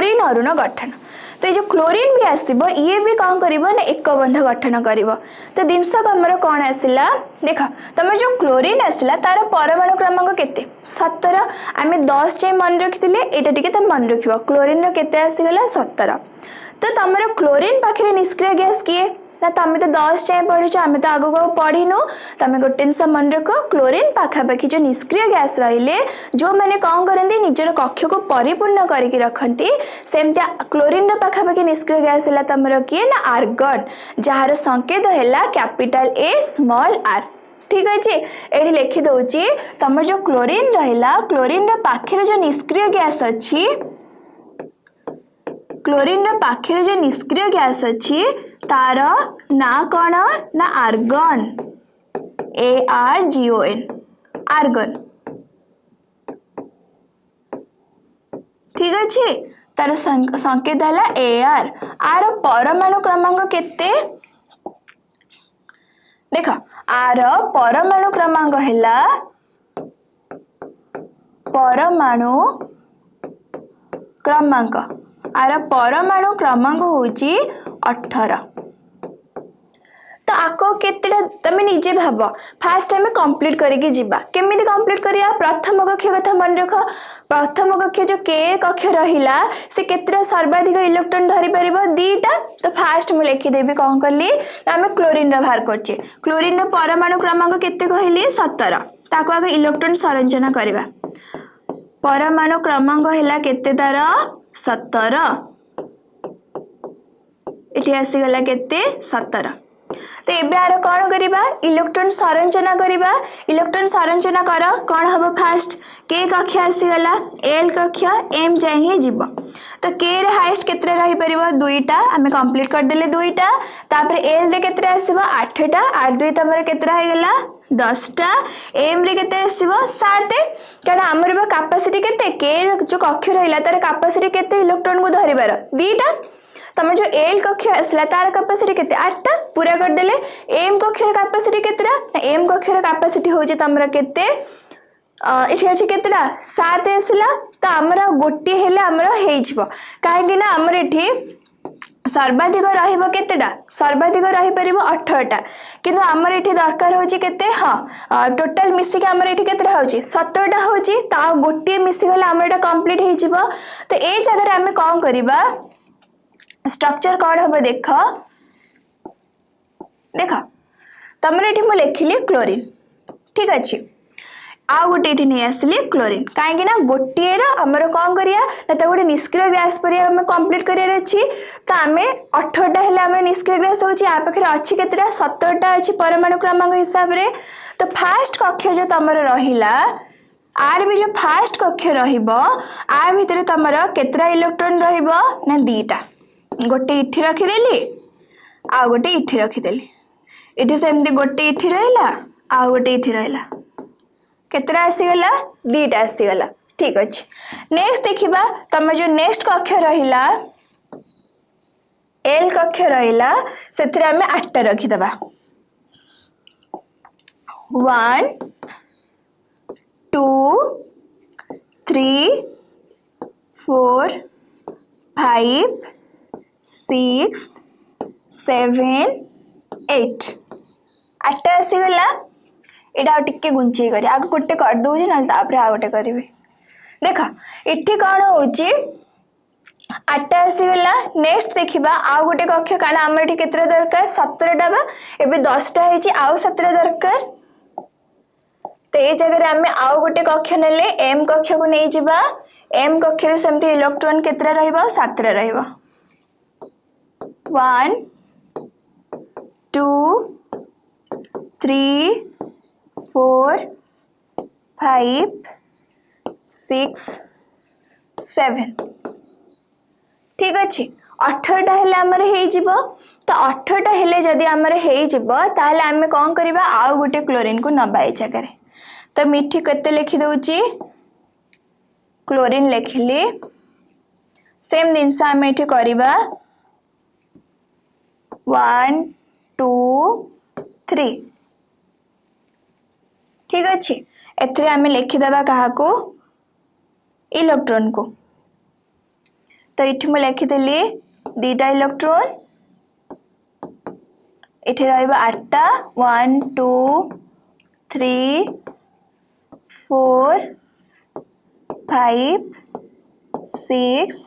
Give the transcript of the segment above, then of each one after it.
Chlorine अणुर गठन। तो ये जो क्लोरीन भी आसब ये भी कौन कर एक बंध गठन कर। तो जिनसक आमर कौन आसला देख तुम जो क्लोरीन आसला तार परमाणु क्रमांक केते 17 आम 10 जाए मन रखी यहाँ टी तुम मन रख क्लोरीन केते आसीगला 17। तो तुम क्लोरीन पाखे निष्क्रिय गैस किए ना तुम तो 10 जाए पढ़ी आम तो आग को पढ़ीनु तुम गोटे जिनस मन रख क्लोरीन पाखापाखि जो निष्क्रिय गैस रहिले जो मैंने कौन करती निजर कक्ष को परिपूर्ण करके रखती सेमती क्लोरीन पाखापाखि निष्क्रिय गैस है तुम किए ना आर्गन जार संकेत है कैपिटल ए स्मॉल आर। ठीक अच्छे ये लिखिदे तुम जो क्लोरीन रहा क्लोरीन पाखे जो निष्क्रिय गैस अच्छी क्लोरीन पाखे जो निष्क्रिय गैस अच्छी तार ना कौन ना आर्गन ARGON आर्गन। ठीक अच्छे तार संकेत है AR आर परमाणु क्रमांक केते देख आर परमाणु क्रमांक है परमाणु क्रमांक आर परमाणु क्रमांक होची 18। तो आको केतेटा तुम निजे भाव फास्ट आम कंप्लीट करके जीवा केमी कंप्लीट करिया प्रथम कक्ष कथा मन रख प्रथम कक्ष जो के कक्ष रहिला से केतेटा सर्वाधिक इलेक्ट्रॉन धरी परिबो दीटा। तो फास्ट मु लिखिदेवी कौन कली आम क्लोरीन बाहर करछे क्लोरीन परमाणु क्रमांक केते कहली 17 ताको आगे इलेक्ट्रॉन संरचना करबा परमाणु क्रमांक हैला केते तार 17 इठी आसीगला केते 17। तो एबे आर कौन करिबा इलेक्ट्रॉन संरचना करिबा इलेक्ट्रॉन संरचना कर कौन हम फास्ट के कक्ष आसीगला एल कक्ष एम जाए ही जीव। तो के रे हाईएस्ट केतरा रही परिबो दुईटा आमे कंप्लीट कर देले दुईटा तापर एल रे केतरा आसीबो 8टा 8 2 तमरे केतरा हो गला 10टा एम रे केते आसीबो 7 कारण हमर कैपेसिटी केते के जो कक्ष रहिला तार कैपेसिटी केते इलेक्ट्रॉन को धरिबार दीटा तुम जो एल कक्ष आसला तार कैपेसिटी केते 8टा पूरा कर देले एम कक्षर कैपेसिटी केतेटा एम कक्षर कैपेसिटी होजे तमरा केते इठी अछि केतेटा 7 आसला तो हमरा गोटी हेले हमरा हेइ जिवो काहेकि ना हमरा इठी सर्वाधिक रहिबो केतेटा सर्वाधिक रही परिबो 18टा किंतु हमर एठी दरकार होची केते हां टोटल मिसी के हमर एठी केतेटा होची 17टा होची ता गोटी मिसी गले हमरटा कंप्लीट हेइ जिवो। तो ए जगह रे हमें कोन करिबा स्ट्रक्चर कौन हम देख देख तुम ये मुझे लिखिली क्लोरीन। ठीक अच्छे आउ गोटे ये नहीं आसली क्लोरीन कहीं गोटे आमर कौन करिया ना गोटे निष्क्रिय गैस पर कंप्लीट करार अच्छी तो आम 18टा है निष्क्रिय गैस होची आ पाखे अच्छी केतेटा 17टा अच्छी परमाणु क्रमांक हिसाब से। तो फास्ट कक्ष जो तुम रहिला आर भी जो फास्ट कक्ष रहिबो आ भितर तुमर केतेटा इलेक्ट्रॉन रहिबो ना दीटा गोटे इठी रखिदेली आ गोटे इठी रखिदेली इठी सेमती गोटे इठी रहिला आ गोटे इठी रहिला केतरा आसीगला दीटा आसीगला। ठीक अच्छे नेक्स्ट देखिबा तुम जो नेक्स्ट कक्ष रहिला एल कक्ष रहिला सेथिरे हमें 8टा रखिदबा 1 2 3 4 5 6 7 8 8टा आसीगला यहाँ टिके गुंचे कर आगे गोटे कर दूसरी ना आ गोटे करी देख इठी कौन होची 8टा आसीगला। नेक्स्ट देखिबा आउ गोटे कक्ष कारण आम एठी केतरा दरकार 17टा बा एबे 10टा होची आउ 17 दरकार। तो ये जगह आम आउ गोटे कक्ष नेले एम कक्ष को नहीं जिबा एम कक्ष रे सेमती इलेक्ट्रॉन केतरा रहइबा 7टा रहइबा 1 2 3 4 5 6 7। ठीक अच्छे 18टा हेले आमर हेइ जिवो। तो 18टा हेले जदि आमर हेइ जिवो ताहले आमे कोन करिबा आउ गोटे क्लोरीन को नबा ए जगह। तो मिठी केते लिखि दउची क्लोरीन लिखिली सेम जिनस आमे एठी करिबा 1 2 3। ठीक अच्छे एथिरे आमे लिखिदबा काहाको इलेक्ट्रॉन को तो ये मुझे लिखिदेली 2टा इलेक्ट्रॉन इथे रहिबा 8टा 1 2 3 4 5 6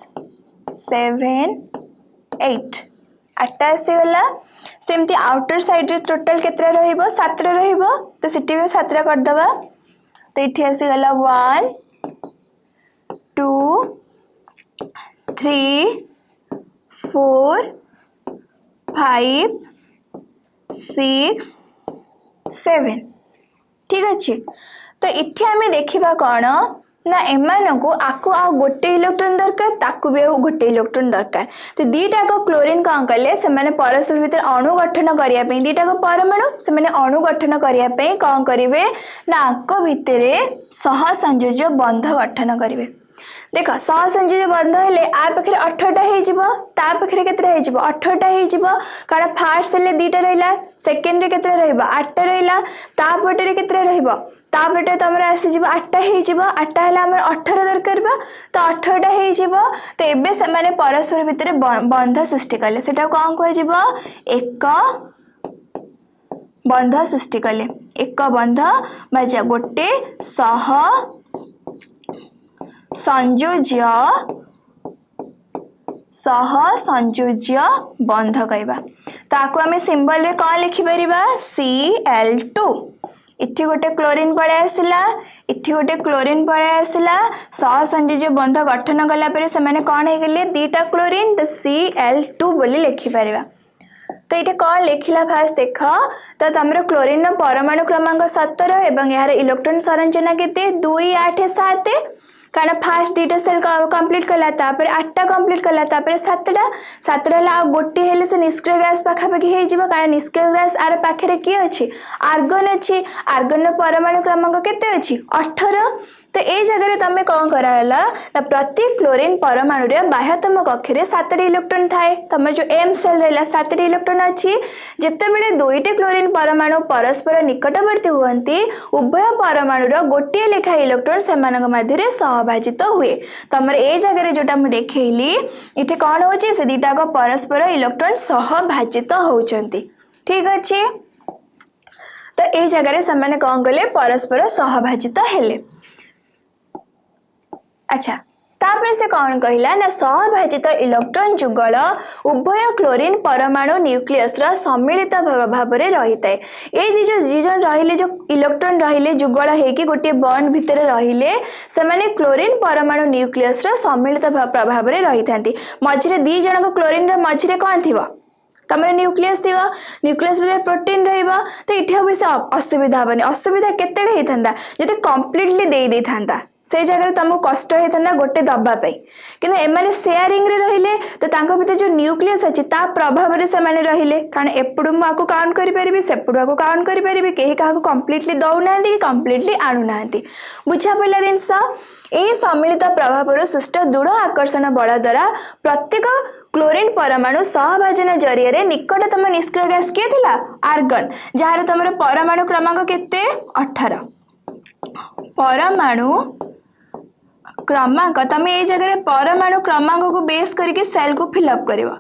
7 8 8टा आसीगला सेमती आउटर साइड रे टोटल केतरा रहिबो 7टा रहिबो तो सिटी में 7टा कर दबा तो इथे आसीगला 1 2 3 4 5 6 7 ठीक अच्छे। तो इथे आमे देखिबा कौन ना एमानकु आकु आ गोटे इलेक्ट्रॉन दरकार ताकु भी गोटे इलेक्ट्रॉन दरकार तो दीटा को क्लोरीन कौन कले से माने परस्पर भितर अणु गठन करिया पे दीटा को परमाणु से माने अणु गठन करिया पे कौन करिवे ना आको भितरे सहसंयोज्य बंध गठन करिवे। देख सहसंयोज्य बंध हेले आ पाखे 18टा हे जिवो ता पाखे केतरा हे जिवो 18टा हे जिवो कारण फर्स्ट हेले 2टा रहिला सेकंड रे केतरा रहइबो 8टा रहिला ता पटे केतरा रहइबो तापटे तुम आसी जीव 8टा हो 8टा है 18 दरकार बा तो 18टा हो तो एबे से माने परस्पर भितर बंध सृष्टि कले सेटा कौन कह एक बंध सृष्टि कले एक बंध बाजा गोटे सह संयोज्य बंध कहबा ताको आमे सिंबल रे कौन लिखि परिबा Cl2 इठी गोटे क्लोरीन पळे आसिला इठी गोटे क्लोरीन पळे आसिला सहसंयोज्य बंध गठन कला परे से माने कोन हे गेले 2टा क्लोरीन तो Cl2 बोली लिखि परिबा। तो ये कौन लिखला फास्ट देख तो तुम क्लोरीन परमाणु क्रमांक 17 एवं यार इलेक्ट्रॉन संरचना केते 2 8 7 कारण फास्ट 2टा सेल कंप्लीट कला तापर 8टा कंप्लीट कला तापर 7टा ला गोटे हेले से निष्क्रिय गैस पाखापाखि हो जिवो कारण निष्क्रिय गैस आर पाखे रे की अछि आर्गन अछि आर्गन परमाणु क्रमांक केते अछि 18 तो ए जगह तुम कौन कराला ना प्रति क्लोरीन परमाणु रे बाह्यतम कक्ष रे 7टा इलेक्ट्रॉन थाए तुम जो एम सेल रहला 7टा इलेक्ट्रॉन अछि जेते बेले 2टी क्लोरीन परमाणु परस्पर निकटवर्ती हुअंती उभय परमाणु रो गोटे लेखा इलेक्ट्रॉन सेमानक मध्य रे सहभाजित हुए तुम ए जगह जोटा मु देखैली इथे कोन होची से दीटा को परस्पर इलेक्ट्रॉन सहभाजित होउचंती ठीक अछि। तो ए जगह रे समान कोन गले परस्पर सहभाजित हेले। अच्छा तापर से कौन कहला ना सहभाजित इलेक्ट्रॉन जुगल उभय क्लोरीन परमाणु न्यूक्लियस रा सम्मिलित भाव रे रहिता है ए जीजन रहिले जो इलेक्ट्रॉन रहिले जुगल हे कि गोटे बॉन्ड भितर रहिले से माने क्लोरीन परमाणु न्यूक्लियस रा सम्मिलित प्रभाव रे रहिथांती मझिरे 2 जण को क्लोरीन रा मझिरे कोन थिबो तमरे न्यूक्लियस थिबो न्यूक्लियस रे प्रोटीन रहइबो तो इठा बेसी असुविधा बने असुविधा केतेडे हेथांदा जदि कंप्लीटली दे थांदा से जगह तुमको कष्ट होता गोटे दबा कि एम सेयारिंग रे रहिले तो तांको भीतर जो न्यूक्लियस अच्छी ता प्रभाव रे से माने रहिले कारण एपड़ू मुझे काउंट करि परिबी सेपड़ू को काउंट करि परिबी केही काहको कंप्लीटली दउ नांती कि कंप्लीटली आनु नांती बुझा पड़ला जिनस ए सम्मिलित प्रभाव सृष्ट दृढ़ आकर्षण बल द्वारा प्रत्येक क्लोरीन परमाणु सहभाजन जरिया रे निकटतम निष्क्रिय गैस किए थिला आर्गन जहार तुम परमाणु क्रमांक केते 18 परमाणु क्रमांक तुम ये जगह परमाणु क्रमांक को बेस करके सेल को फिलअप करिवो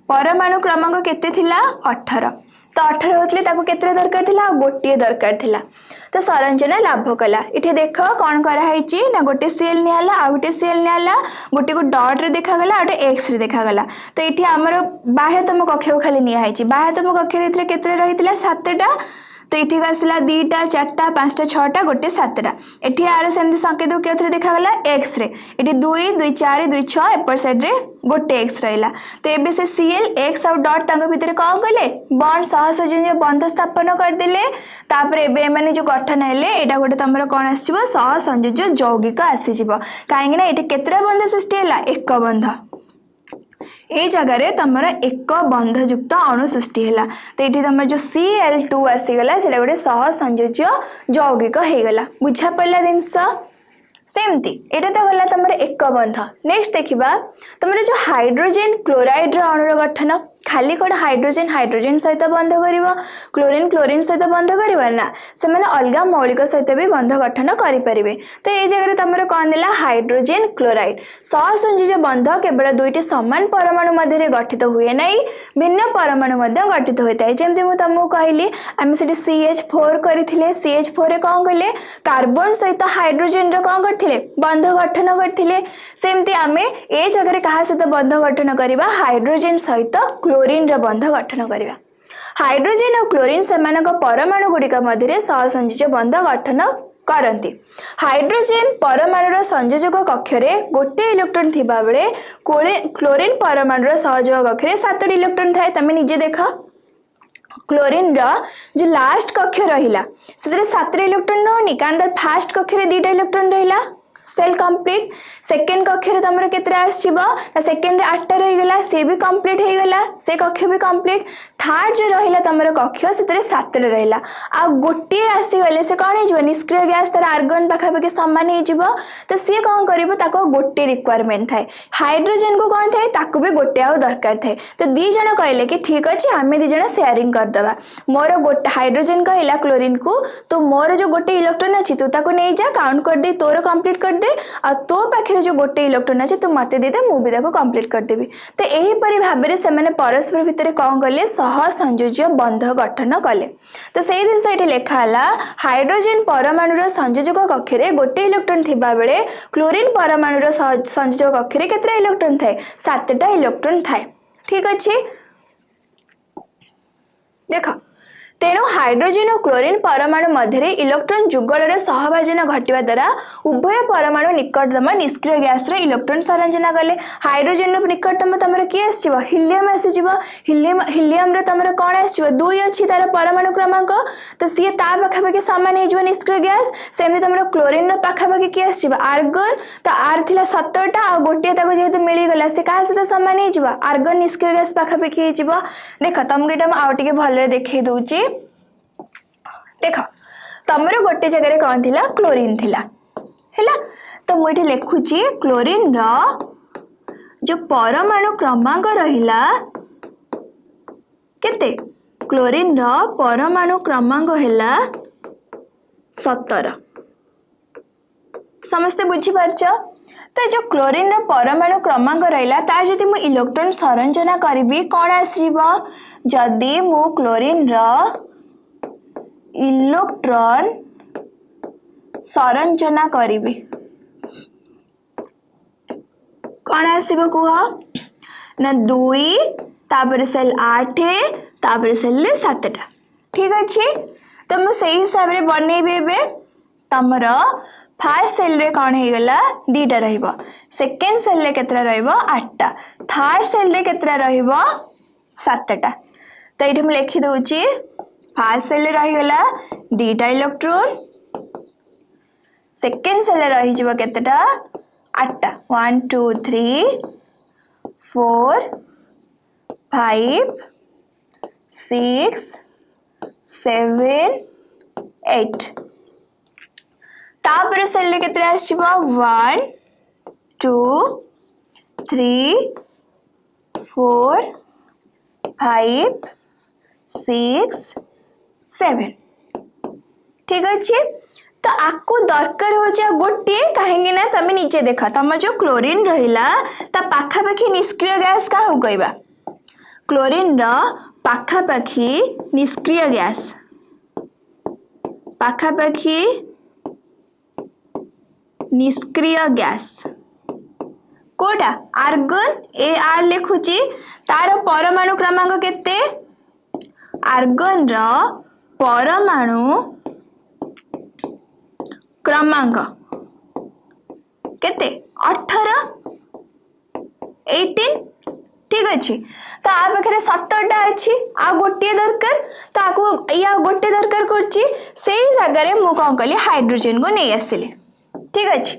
परमाणु क्रमांक केते थिला 18 तो 18 होतले ताको केते दरकार थिला गोटे दरकार थिला तो संरचना लाभ कला इठे देख कौन करा हैची ना गोटे सेल नियाला आ गोटे सेल नियाला गोटे को डॉट रे देखा गला गोटे एक्स रे देखा गला तो इठे हमर बाह्यतम कक्ष को खाली निया हैची बाह्यतम कक्ष रे इथरे केते रहितला 7टा तो ये आसला 2टा 4टा 5टा 6टा गोटे 7टा एठी आर सेमती संकेत के देखा गला एक्स रे एठी 2 2 4 2 6 एपर साइड रे गोटे एक्स रहिला तो एबे से Cl एक्स और डॉट तांको भितर कौन कले बॉन्ड सहसंयोज्य बंध स्थापन कर देले तापर एबे माने जो गठन हेले एटा गोटे तमरा कोन आसीबो सहसंयोज्य यौगिक आसीजिबो काहेकि ना एठी केतरा बंध सृष्टि होला एक बंध ए जगह रे तमरा एक बंध युक्त अणु सृष्टि हैला तो ये तुम जो Cl2 आसीगला से गोटे सहसंयोज्य यौगिक हो गला बुझा पड़ला जिनस सेमती एटा तो गला तुम एक बंध नेक्स्ट देखिबा तुम जो हाइड्रोजन क्लोराइड अणुर गठन खाली कौन हाइड्रोजेन हाइड्रोजेन सहित बंध करिवो क्लोरीन क्लोरीन सहित बंध करिवो ना से माने अलगा मौलिक सहित भी बंध गठन करि परिबे। तो ए जगह तमरो कोन देला हाइड्रोजेन क्लोराइड सहसंयोजी बंध केवल दुईटी समान परमाणु मध्य गठित हुए नहीं भिन्न परमाणु मध्य गठित होता है। जेमती मु तुमको कहली आम से CH4 करथिले CH4 रे कोन कले कार्बन सहित हाइड्रोजेन रे कोन करथिले बंध गठन करथिले। सेमती आमे ए जगह कहा सहित बंध गठन करिबा हाइड्रोजेन सहित क्लोरीन रे बंध गठन करिबा। हाइड्रोजेन और क्लोरीन सेमानक परमाणु गुड़िक मध्य सहसंयोज बंध गठन करती। हाइड्रोजेन परमाणुर संयोजक कक्षरे गोटे इलेक्ट्रॉन थिबा बेले क्लोरीन परमाणुर सहयोजक कक्षरे 7टी इलेक्ट्रॉन थाए। तमे निजे देख क्लोरीन रो जो लास्ट कक्ष रहिला सेतरे 7टी इलेक्ट्रॉन रहनी कारण तर फास्ट कक्षरे 2टा इलेक्ट्रॉन रहिला सेल कंप्लीट। सेकेंड कक्ष रे तमरो केतरा आसीबो ना सेकेंड रे 8टा रहि गेला से भी कंप्लीट हे गेला से कक्ष भी कंप्लीट। थर्ड जो रहिला तमरो कक्ष सेतरे 7टा रहिला आ गोटे आसी गले से कोन हे जबो निष्क्रिय गैस तर आर्गन पाखा पाखी समान हे जबो। तो से कोन करिवो ताको गोटे रिक्वायरमेंट थाए हाइड्रोजन को कोन थाए ताको भी गोटे आ दरकार थाए। तो दी जण कहले कि ठीक अछि हमें दी जण शेयरिंग कर दबा मोर गोटे हाइड्रोजन कहला क्लोरीन को तो मोर जो गोटे इलेक्ट्रॉन अछि तू ताको नै जा काउंट कर दे तोर कंप्लीट कर दे आ तो पाखे जो गोटे इलेक्ट्रॉन अच्छे तू मत दे दे मुझे कंप्लीट करदेवी। तो यहीपरि भाव से परस्पर भितर कौन कले सहसंयोज्य बंध गठन कले। तो से जिन ये लिखाला हाइड्रोजेन परमाणुर संयोजक कक्षरे गोटे इलेक्ट्रॉन थिबा बेले क्लोरीन परमाणुर संयोजक कक्षरे केतरा इलेक्ट्रॉन थाए 7टा इलेक्ट्रॉन थाए। ठीक अच्छे देख तेणु हाइड्रोजेन और क्लोरीन परमाणु मध्य इलेक्ट्रॉन जुगलर सहभाजन घटवा द्वारा उभय परमाणु निकटतम निष्क्रिय गैस रे इलेक्ट्रॉन संरचना कले। हाइड्रोजेन निकटतम तुम किए आसो हिलियम आसीज हिलियम तुम कौन आसो 2 अच्छी तार परमाणु क्रमांक तो सी ता पाखापाखि सामान हो निष्क्रिय गैस। सेमती तुम क्लोरीन पाखापाखि किए आसो आर्गन तो आर थिला 7टा आ गोटे जेहेतु मिलगला से क्या सहित सामान हो आर्गन निष्क्रिय गैस पाखापाखि हो। देख तुमको ये आउ टे भल देखे दूची देख तमर गोटे जगह कौन थिला क्लोरीन थिला हैला। तो मुझे लिखुची क्लोरीन रो जो परमाणु क्रमांक रहिला केते क्लोरीन रो परमाणु क्रमांक हैला 17 समस्ते बुझी पारछ। तो जो क्लोरीन रो परमाणु क्रमांक रहिला तार जदि मु इलेक्ट्रॉन संरचना करबी कोन आसीबो जदि मु क्लोरीन रो इलेक्ट्रॉन संरचना करिबी कौन आसीबो कुह ना 2 तापर सेल 8 तापर सेल 7टा। ठीक अच्छे तो मैं सही हिसाब रे बनैबे बे तमर फर्स्ट सेल रे कौन हे गला 2टा रहइबो सेकंड सेल रे केतरा रहइबो 8टा थर्ड सेल रे केतरा रहइबो 7टा। तो एठी मैं लिखि दउची फर्स्ट सेल रही गला 2टा इलेक्ट्रॉन सेकंड सेल रही जबो केतटा 8टा 1 2 3 4 5 6 7 8 तापर सेल केतरा आसीबो 1 2 3 4 5 6 7। ठीक अच्छे तो आपको दरकार हो गोटे कहीं ना तुम निजे देख तुम जो क्लोरीन रहिला ता पाखापाखि निष्क्रिय गैस क्या हो कहबा क्लोरीन रो पाखापाखि निष्क्रिय गैस पाखापाखि निष्क्रिय गैस कोटा आर्गन ए आर लिखुची तार परमाणु क्रमांक केते आर्गन रो परमाणु क्रमांक केते 18 18। ठीक अच्छे तो आ पाखे 7टा अच्छी आ गोटे दरकार तो आपको या गोटे दरकार करची से जगह मु कौन कली हाइड्रोजेन को नहीं आसिली। ठीक अच्छे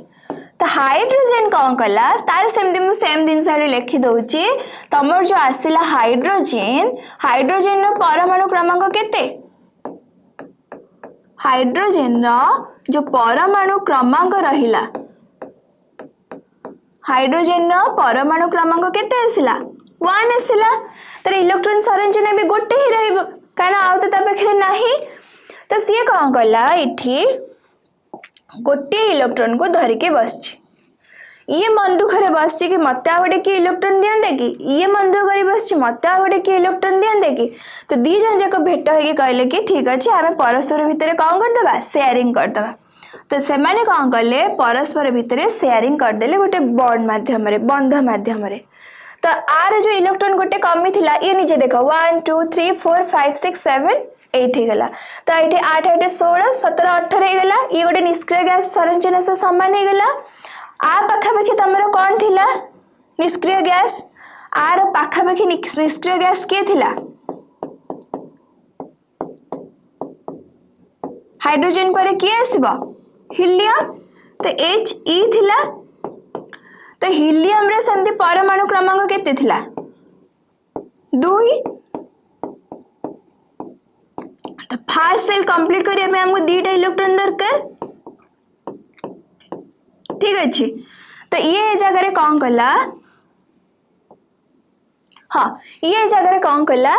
तो हाइड्रोजेन कौन कला तार सेमती मु सेम जिन लिखि दउची तमर जो आसिला हाइड्रोजेन हाइड्रोजेन रो परमाणु क्रमांक केते हाइड्रोजेन रो जो परमाणु क्रमांक रहिला हाइड्रोजेन रो परमाणु क्रमांक केते आसिला वन आसला तर इलेक्ट्रॉन संरचना भी गोटे ही रहिबो कारण आउ तो ता पाखरे नाही तो सी कौन कला इठी गोटे इलेक्ट्रॉन को धरिके बसछि ये मन दुखरे बसछि कि मते आ गोटे कि इलेक्ट्रॉन दियंते कि ये मन दुख करी बसछि मते आ गोटे कि इलेक्ट्रॉन दियंते कि तो दी जन जाक भेट होके कहले कि ठीक अछि आमे परस्पर भितर कौन कर दबा शेयरिंग कर दबा तो से माने कौन कले परस्पर भितर शेयरिंग कर देले गोटे बॉन्ड माध्यम रे बंध माध्यम रे तो आर जो इलेक्ट्रॉन गोटे कमी थिला ये नीचे देखो 1 2 3 4 5 6 7 8 हो गला तो ये 8 8 16 17 18 हो गला ये गोटे निष्क्रिय गैस संरचना से समान हो गला आ पाखापाखि तमरो कौन थिला निष्क्रिय गैस आर पाखापाखि निष्क्रिय गैस के थिला हाइड्रोजन पर किए आसीबो हीलियम तो He थिला तो हीलियम रे सेमती परमाणु क्रमांक केते थिला 2 तो फर्स्ट सेल कंप्लीट करिया में हमको दीटा इलेक्ट्रॉन दरकार ठीक अछि तो ये जगह रे कौन कला हाँ ये जगह रे कौन कला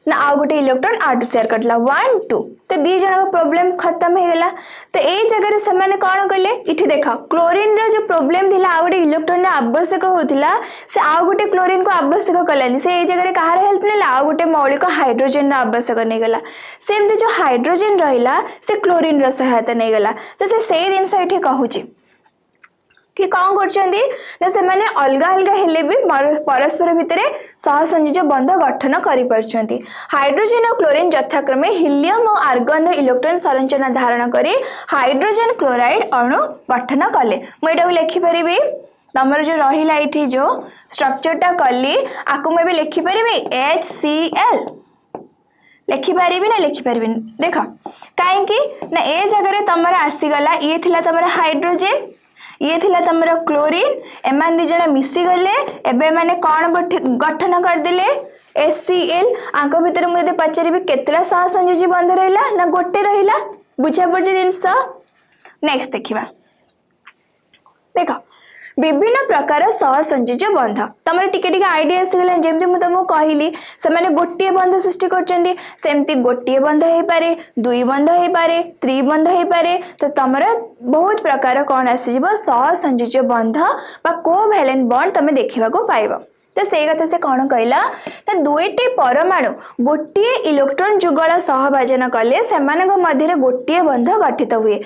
ना आ गोटे इलेक्ट्रॉन आठ शेयर करला 1 2 तो दी जन का प्रॉब्लम खत्म हो गला तो ए जगह रे समान कौन कले इठी देखा क्लोरीन रे जो प्रॉब्लम थिला आ गोटे इलेक्ट्रॉन रे आवश्यक होतिला से आ गोटे क्लोरीन को आवश्यक कलानी से ए जगह रे कहार हेल्प नेला आ गोटे मौलिक हाइड्रोजन रे आवश्यक नै गला सेमते जो हाइड्रोजन रहिला से क्लोरीन रो सहायता नै गला तो से दिन से इठी कहूची कि कौन करछंदी ना से माने अलगा अलगा हेले भी परस्पर भितरे सहसंयोज बंध गठन करि परछंती हाइड्रोजन और क्लोरीन यथाक्रमे हीलियम और आर्गन इलेक्ट्रॉन संरचना धारण करी हाइड्रोजन क्लोराइड अणु गठन कले मु एटा लिखि परिबी तमर जो रहिला इठी जो स्ट्रक्चरटा कली आकु मैं भी लिखि परिबी HCl लिखि परिबी ना लिखि परिबी देखो काहे कि ना ए जगह रे तमर आसी गला ये थिला तमर हाइड्रोजन ये थिला तमरा क्लोरीन एमान दिजणा मिसी गले एबे माने कोन गठन कर दिले HCl आंको भीतर मु यदि पचारिबे केतला सहसंयोजी बंध रहिला ना गोटे रहिला बुझा पड़जे जिंस नेक्स्ट देखिबा देखो विभिन्न प्रकार सहसंयोज बंध तमरे टिके टिके आईडिया आसीगला जेमति मु तुमको कहली से माने गोटिए बंध सृष्टि करचंदी सेमति गोटिए बंध हे पारे दुई बंध हे पारे त्रिबंध हे पारे तो तमरे बहुत प्रकार कोन आसीजिबो सहसंयोज बंध बा कोवैलेंट बॉन्ड तमे देखिबा को पाइबो तो से कथा से कौन कहला ना दुईटी परमाणु गोटिए इलेक्ट्रॉन जुगल सहभाजन कले सेमानक मध्य गोटिए बंध गठित हुए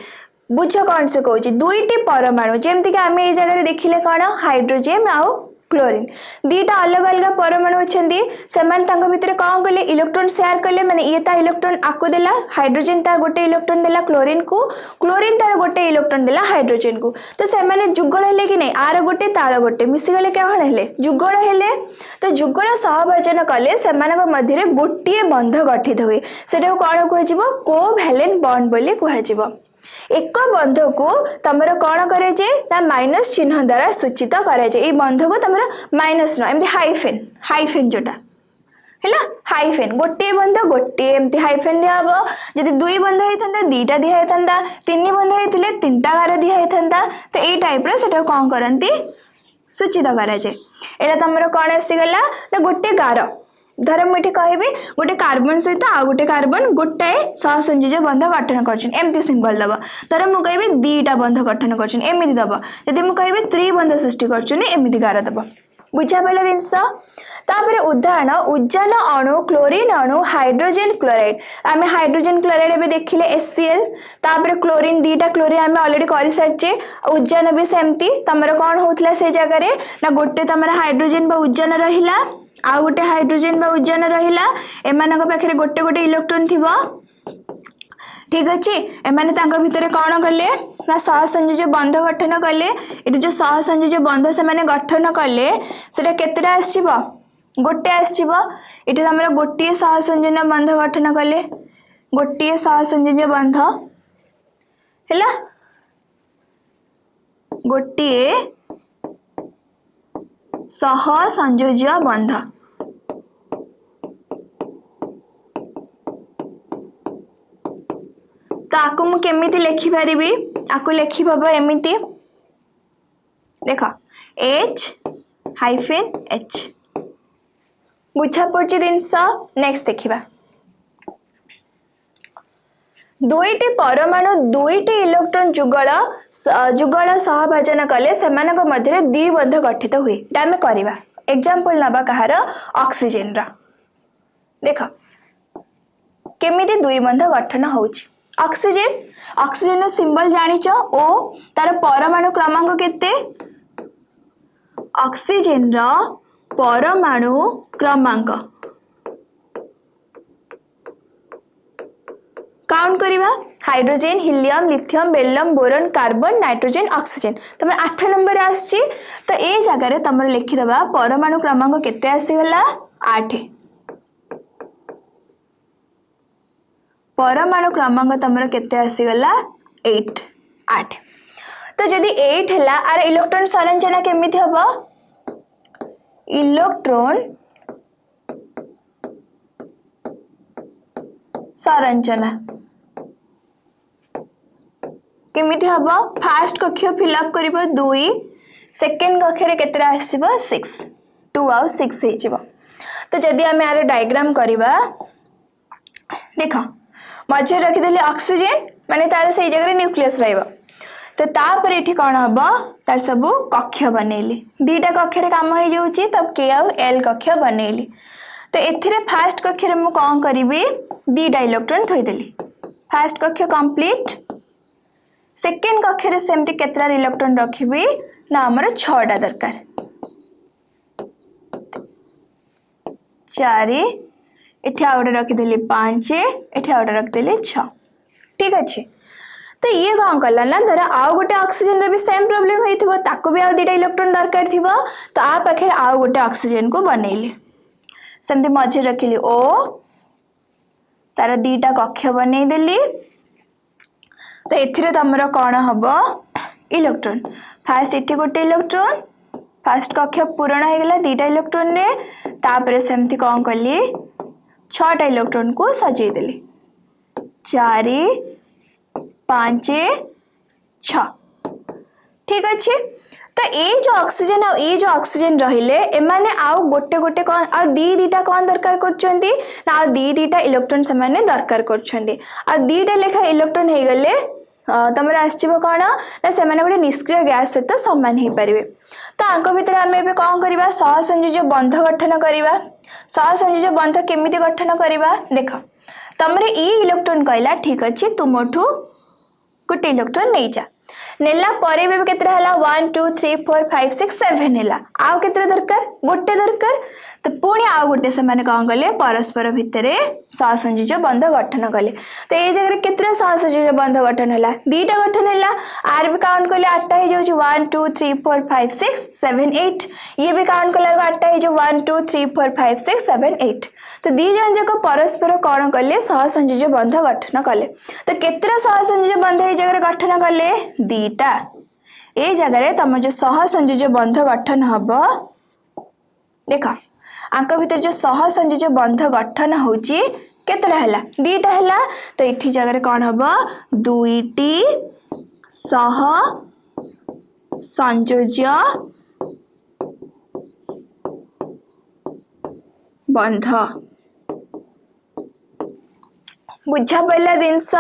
बुझ कौन से कहूँ दुईटी परमाणु जमती कि आम ये जगह देखिले कौन हाइड्रोजन आउ क्लोरीन दीटा अलग अलग परमाणु अच्छा भितर कौन कले इलेक्ट्रॉन शेयर कले माने ये ता इलेक्ट्रॉन आको देला हाइड्रोजन तार गोटे इलेक्ट्रॉन देला क्लोरीन को क्लोरीन तार गोटे इलेक्ट्रॉन देला हाइड्रोजन को तो से माने जुगल हेले कि नहीं आर गोटे तार गोटे मिसी गले कौन हेले जुगल हेले तो जुगल सहभाजन कले सेमानक मध्य गोटे बंध गठित हुए सेटा कौन कहजिबो कोवैलेंट बॉन्ड बोली कहजिबो एक बंध को तमर कौन करे जे ना माइनस चिन्ह द्वारा सूचित करे जे ए बंध को तमर माइनस न एमती हाइफेन जोटा हैला हाइफेन गोटे बंध गोटे एमती हाइफेन दिया हबो जदी दुई बंध हेतंदा दीटा दिया हेतंदा तीन बंध हेतिले तीनटा गार दिया हेतंदा तो ए टाइप रे सेटा कौन करंती सूचित करे जे एला तमर कौन आसी गला ना गोटे गार धर मुझे कहबी गोटे कार्बन सहित आ गोटे कार्बन गोटाए सहसंयोज बंध गठन करमती सिंबल दब धर मु कहबी दीटा बंध गठन करमती दब जदि मु कहबी त्रिबंध सृष्टि करमती गार दब बुझा पाला जिनस तापर उदाहरण उज्जैन अणु क्लोरीन अणु हाइड्रोजन क्लोराइड आम हाइड्रोजन क्लोराइड एबे देखिले HCl तापर क्लोरीन दीटा क्लोरीन आम ऑलरेडी कर सारी उज्जैन भी सेमती तमर कौन होता से जगह ना गोटे तमर हाइड्रोजन बा उज्जैन रहिला आ गोटे हाइड्रोजन बा उज्जैन रहिला एमानक पाखरे गोटे गोटे इलेक्ट्रॉन थिबा ठीक अच्छे एमाने तांका भितरे कौन कले ना सहसंयोज बंध गठन कले ये जो सहसंयोज बंध से माने गठन कले सेटा केतेटा आसीबो गोटे आसीबो एठी हमर गोटे सहसंयोज बंध गठन कले गोटे सहसंयोज बंध हैला गोटे सहसंयोज बंध तो आकु मु केमिति लिखि परिबी आकु लिखि बाबा एमिति देखो H-H बुझा पड़छि जिनस नेक्स्ट देखिबा दुईटी परमाणु दुईटी इलेक्ट्रॉन जुगल सहभाजन कले सेमानक मध्य द्विबंध गठित हुए आम करवा एग्जांपल नबा कहार ऑक्सीजन रा देख केमिति द्विबंध गठन होउछि ऑक्सीजन सिंबल जानिच ओ तार परमाणु क्रमांक केते ऑक्सीजन रा परमाणु क्रमांक काउंट करिबा hydrogen helium lithium beryllium boron carbon nitrogen oxygen तुम 8 नंबर आछि तो ए जगह तुम लिखिदबा परमाणु क्रमांक केते आसीगला 8 परमाणु क्रमांक तुम केते आसीगला 8 तो जदि 8 हैला आर इलेक्ट्रॉन संरचना केमिति हबो इलेक्ट्रॉन संरचना केमिति हबो फर्स्ट कक्ष फिलअप करिबो 2 सेकंड कक्ष रे केतरा आसीबो 6 2 आउ 6 हे जिवो तो जदि हम यार डायग्राम करिबा देखो मझे रखि देले ऑक्सीजन माने तार सही जगह न्यूक्लियस रहइबो तो तापर एठी कोन हबो तार सब कक्ष बनेली दीटा कक्ष रे काम हो जाउची तब के आउ एल कक्ष बनेली तो एथिरे फर्स्ट कक्ष रे मु कोन करिबी दीटा इलेक्ट्रॉन थोइ देली फर्स्ट कक्ष कंप्लीट सेकेंड कक्ष रे सेमति केतरा इलेक्ट्रॉन रखिबी ना हमर 6टा दरकार 4 एठी आउटे रखि देली 5 एठी आउटे रखि देली 6 ठीक अछि तो ये कौन कला ना धर आउ गोटे ऑक्सीजन रे भी सेम प्रॉब्लम होइथिबो ताको भी आउ दीटा इलेक्ट्रॉन दरकार थिबो तो आ पाखे आउ गोटे ऑक्सीजन को बनैली सेमति मझे रखिली ओ तार दीटा कक्ष बनै देली तो एथिरे तमरो कोन हबो इलेक्ट्रॉन फर्स्ट एठी गोटे इलेक्ट्रॉन फर्स्ट कक्ष पूर्ण हो गला दीटा इलेक्ट्रॉन रे तापरे सेमति कोन कली 6टा इलेक्ट्रॉन को सजै देली 4 5 6 ठीक अछि तो ए जो ऑक्सीजन आ ए जो ऑक्सीजन रहिले एमाने आउ गोटे गोटे कोन आ दीटा कोन दरकार करछंती ना आ दीटा इलेक्ट्रॉन समान दरकार करछंती आ दीटा लेखा इलेक्ट्रॉन हे गले तमर आछिबो कोन ना से माने गोटे निष्क्रिय गैस सहित समान हे परिबे तो आंको भीतर हम एबे कोन करबा सहसंयोजक बंध गठन करबा सहसंयोजक बंध केमिति गठन करबा देखो तमरे ई इलेक्ट्रॉन कहला ठीक अछि तुमठू गोटे इलेक्ट्रॉन नै जा नेला परे भी केतरा हला 1 2 3 4 5 6 7 हैला आउ केतरा दरकार गोटे दरकार तो पुणी आउ गोटे से माने कोन गले परस्पर भितरे सहसंयोजक बंध गठन कले तो ए जगह केतरा सहसंयोजक बंध गठन हैला दीटा गठन हैला आर भी काउंट कले 8टा हे जाउ 1 2 3 4 5 6 7 8 ये भी काउंट कले 8टा हे जाउ 1 2 3 4 5 6 7 8 तो दी जन जक परस्पर कोन कले सहसंयोजक बंध गठन कले तो केतरा सहसंयोजक बंध ए जगह गठन कले दीटा ए जगह तुम जो सहसंयोजक बंध गठन हबो देखा आंक भीतर जो सहसंयोजक बंध गठन होची केतरा हला दीटा हला तो इठी जगह कोन हबो दुईटी सह संयोजक बंध बुझा पड़ला जिनस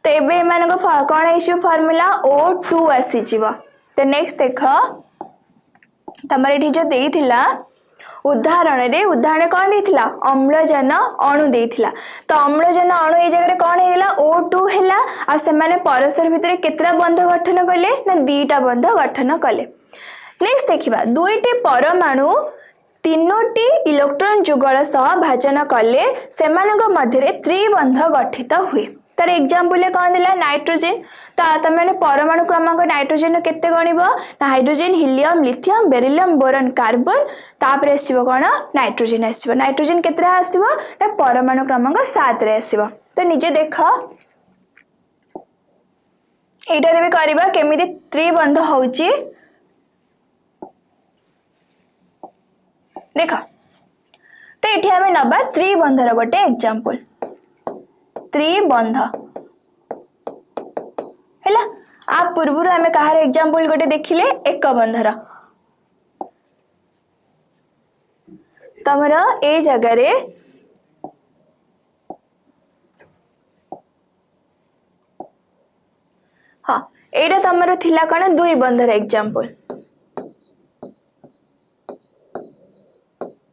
तो एबे मानको कोन आइछ फार्मूला O2 आसी जीवा तो नेक्स्ट देख तमरे एठी जो देइथिला उदाहरण कौन देइथिला अम्लजान अणु देइथिला तो अम्लजान अणु ए जगह कौन हेला O2 हेला आ से माने परस्पर भितर केतरा बंध गठन कले ना दीटा बंध गठन कले नेक्स्ट देखिबा दुईटी परमाणु तीनोटी इलेक्ट्रॉन जुगल सह भाजन कले सेमानक मध्यरे त्रिबंध गठित हुए तार एग्जांपल कौन दिला नाइट्रोजन तो तमें परमाणु क्रमांक नाइट्रोजन केते गणिबो ना hydrogen helium lithium beryllium boron carbon तापर आसीबो कोन नाइट्रोजन आसीबो नाइट्रोजन केतरा आसीबो ना परमाणु क्रमांक 7 रे आसीबो तो निजे देख एटा रे भी करबा केमिति त्रिबंध होउची देख तो ये आम नबा त्रिबंधर गोटे एग्जांपल त्रिबंध हैला आ पूर्व आम कहार एग्जांपल गोटे देखिले एक बंधर तमर ए जगह रे हाँ एटा तमर थिला कण दुई बंधर एग्जांपल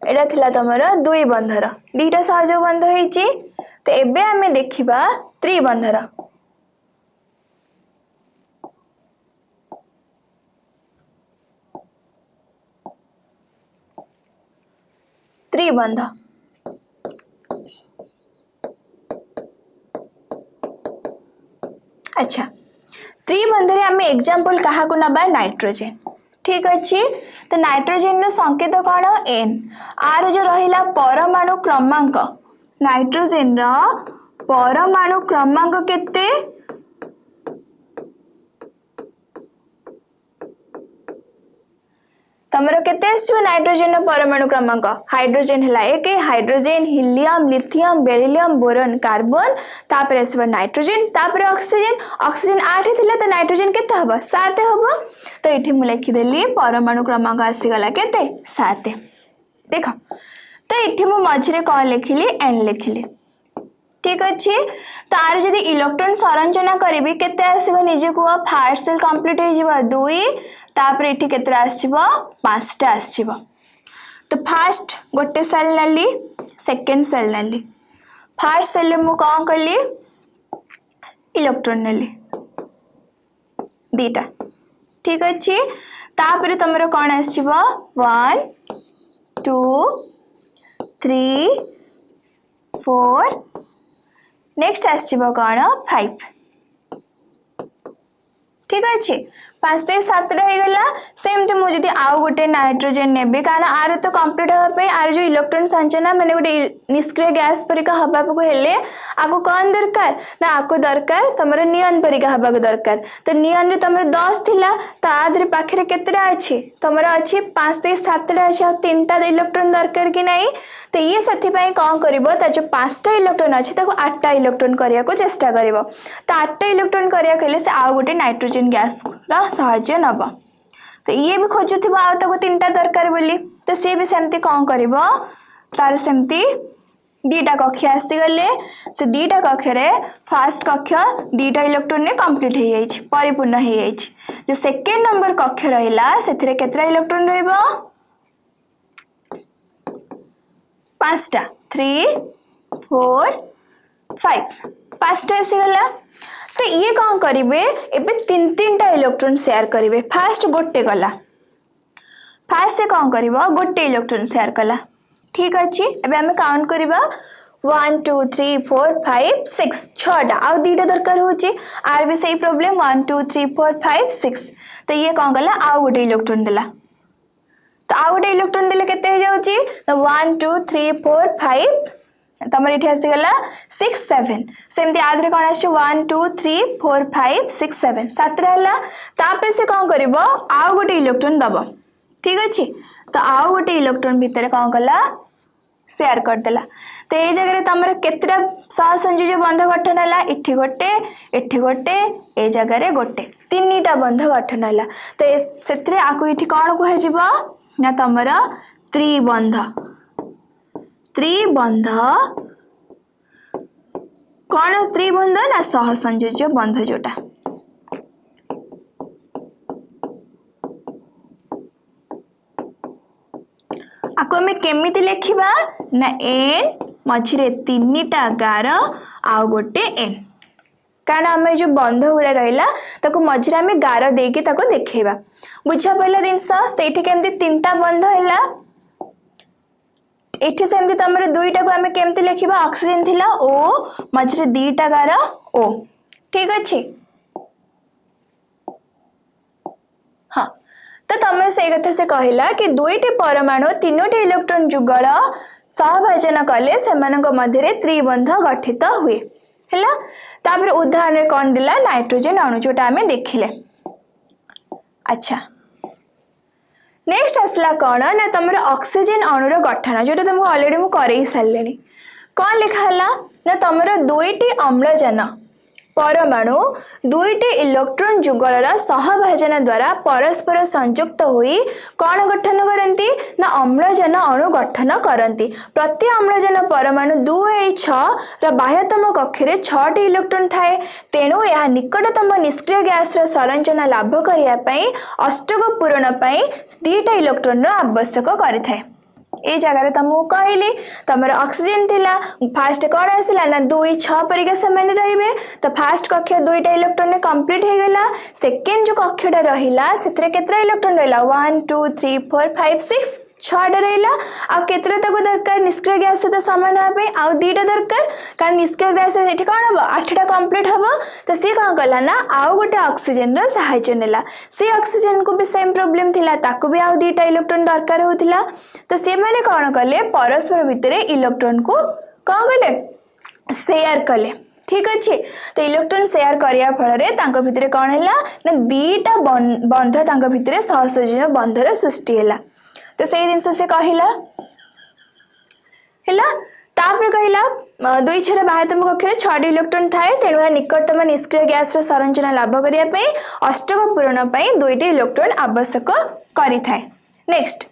एटा थिला तमर दुई बंधर दीटा सहयोग बंध होईची तो एबे आमे देखिबा त्रिबंधर त्रिबंध अच्छा त्रिबंध रे आमे एग्जांपल कहा को नबा नाइट्रोजन ठीक अच्छे तो नाइट्रोजन रो संकेत कौन एन आर जो रहिला परमाणु क्रमांक नाइट्रोजन रो परमाणु क्रमांक केते तमरो केते आसो नाइट्रोजन रो परमाणु क्रमांक हाइड्रोजन हला एक hydrogen helium lithium beryllium boron carbon तापर आसो नाइट्रोजन तापर ऑक्सीजन ऑक्सीजन 8 थिला तो नाइट्रोजन केते हबो 7 हबो तो एठी मु लिखि देली परमाणु क्रमांक आसी गला केते 7 देखो तो एठी मु मझरे कोन लिखिली एन लिखिली ठीक अच्छे तार जदि इलेक्ट्रॉन संरचना करिबी केते आसीबो निजे को फर्स्ट सेल कंप्लीट हो जिवो 2 तापर एठी केते आसीबो 5 टा आसीबो तो फर्स्ट गोटे सेल नली सेकंड सेल नली फर्स्ट सेल रे मु कोन करली इलेक्ट्रॉन नली दीटा ठीक अच्छे तापर तमरो कोन आसीबो 1 2 3 4 नेक्स्ट आसीबो कोन 5 ठीक अच्छे 5 तो 7 रही गला सेमती मु जदी आउ गोटे नाइट्रोजन नेबे कारण आर तो कंप्लीट होबा पे आर जो इलेक्ट्रॉन संचना माने गोटे निष्क्रिय गैस परिका हबा को हेले आको कोन दरकार ना आको दरकार तमरो नियन परिका हबा को दरकार तो नियन रे तमरो 10 थिला ता आदरे पाखरे केतरा अछि तमरो अछि 5 तो 7 रे अछि 3 टा इलेक्ट्रॉन दरकार कि नाही तो ये सथि पई कोन करबो त जो 5 टा इलेक्ट्रॉन अछि ताको 8 टा इलेक्ट्रॉन करिया को चेष्टा करबो तो 8 टा इलेक्ट्रॉन करिया कहले से आ गोटे नाइट्रोजन गैस रा साहाय्य नबा तो ये भी खोजुथिबा आ ताको 3 टा दरकार बोली तो से भी सेमती कोन करबो तार सेमती दीटा कक्ष आसी गले से दीटा कक्ष रे फर्स्ट कक्ष दीटा इलेक्ट्रॉन ने कंप्लीट हे जाइछ परिपूर्ण हे जाइछ जो सेकंड नंबर कक्ष रहिला सेथिरे केतरा इलेक्ट्रॉन रहइबो 5 टा 3 4 5 5 टा आसी गला तो ये कौन करिवे एबे 3 टा इलेक्ट्रॉन शेयर करिवे फर्स्ट गोटे गला फर्स्ट से कौन करिवो गोटे इलेक्ट्रॉन शेयर कला ठीक अछि एबे हमें काउंट करिबा 1 2 3 4 5 6 6टा आ दीटा दरकार होची आर भी सही प्रॉब्लम 1 2 3 4 5 6 तो ये कौन गला आ गोटे इलेक्ट्रॉन देला तो आ गोटे इलेक्ट्रॉन देले केते हो जाउची तो 1 2 3 4 5 तमर इठी आसी गला 6 7 सेमती आदरे कोन आसी 1 2 3 4 5 6 7 7 रहला तापे से कोन करबो आ गोटे इलेक्ट्रॉन दबो ठीक अछि तो आ गोटे इलेक्ट्रॉन भीतर कोन कला शेयर कर देला तो ए जगह रे तमर केतरा सहसंयोज बंध गठन हला इठी गोटे ए जगह रे गोटे 3टा बंध गठन हला तो सेतरे आकु इठी कोन को हेजिबो ना तमर त्रिबंध त्रिबंध कौन त्रिबंध ना सहसंयोज बंध जोटा आको हमें केमिति लेखिबा ना एन मझिरे 3टा गार आ गोटे एन कारण आम जो बंध गुरा रहा ताको मझिरे आम गार देके ताको देखेबा बुझा पहला जिनस तो ये केमती 3टा बंध है एठी सेमती तमरे 2टा को हमें केमती लेखिबा ऑक्सीजन थिला ओ मझिरे 2टा गार ओ ठीक अछि हाँ तो तमे से कथा से कहला कि 2टी परमाणु 3टी इलेक्ट्रॉन जुगल सहभाजन कले सेमानक मध्यरे त्रिबंध गठित हुए हैला तापर उदाहरण रे कोन दिला नाइट्रोजन अणु जोटा हमें देखिले अच्छा नेक्स्ट आसला कौन ना तुम ऑक्सीजन अणुर गठन जोटा तुमको ऑलरेडी मु करे सारे कौन लिखा है ना तुम 2टी अम्लजान परमाणु दुईटी इलेक्ट्रॉन जुगलर सहभाजन द्वारा परस्पर संयुक्त होई कौन गठन करती ना अम्लजान अणु गठन करती। प्रति अम्लजान परमाणु 2H6 बाह्यतम कक्षे 6टी इलेक्ट्रॉन थाए। तेणु यह निकटतम निष्क्रिय गैस संरचना लाभ करने अष्टक पूरण 2टा इलेक्ट्रॉन आवश्यक करें। ये जगह तुमको कहली तुम ऑक्सीजन थिला फास्ट कौन आसला ना 2 6 परिका सामान रहिबे। तो फास्ट कक्ष 2टा इलेक्ट्रॉन कंप्लीट हो गला। सेकेंड जो कक्षटा रहिला सेतरे केतरा इलेक्ट्रॉन रहिला 1 2 3 4 5 6 6टा रहिला। आ केतरा तक दरकार निष्क्रिय गैस सहित सामान होबे आ 2टा दरकार कारण निष्क्रिय गैस एठी कोन हबो 8टा कंप्लीट हबो। तो सी कोन कला ना आउ गोटे ऑक्सीजन रो सहायता नेला। सी ऑक्सीजन को भी सेम प्रॉब्लम थिला ताको भी आउ 2टा इलेक्ट्रॉन दरकार होतिला। तो से माने कोन कले परस्पर भितरे इलेक्ट्रॉन को कोन कले शेयर कले। ठीक अच्छे। तो इलेक्ट्रॉन शेयर करिया फल रे तांको भितरे कोन हैला ना 2टा बंध तांको भितरे सहसंयोजन बंधर सृष्टि हैला। तो से जिनस से कहला हैला तापर कहला 2 6 बाह्यतम कक्षे 6टी इलेक्ट्रॉन थाए। तेणु यह निकटतम निष्क्रिय गैस संरचना लाभ करने अष्टक पूरण 2टी इलेक्ट्रॉन आवश्यक करि थाए। नेक्स्ट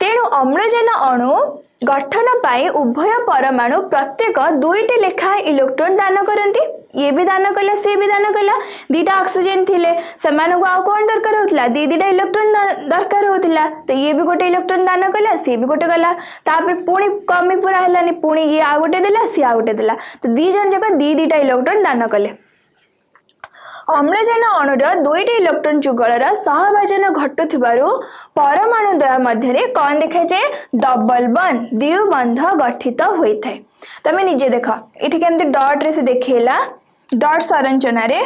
तेणु अम्लजान अणु गठन पाई उभय परमाणु प्रत्येक 2टी लेखा इलेक्ट्रॉन दान करती। ये भी दान कला से भी दान कला 2टा ऑक्सीजन थिले सेमान को आउ कोन दरकार होतला 2 इलेक्ट्रॉन दरकार होतला। तो ये भी गोटे इलेक्ट्रॉन दान कला से भी गोटे कला तापर पुणी कमी पूरा हलानी पुणी ये आ गोटे देला सी आ गोटे देला। तो 2 जन जक 2टा इलेक्ट्रॉन दान कले। अम्लजान अणुर 2टी इलेक्ट्रॉन जुगलर सहभाजन घटुथिबारु परमाणु द्वय मध्य कौन देखा जाए डबल बॉन्ड द्विबंध गठित होता है। तमें निजे देख ये केमती डॉट रे से देखेला डॉट संरचना रे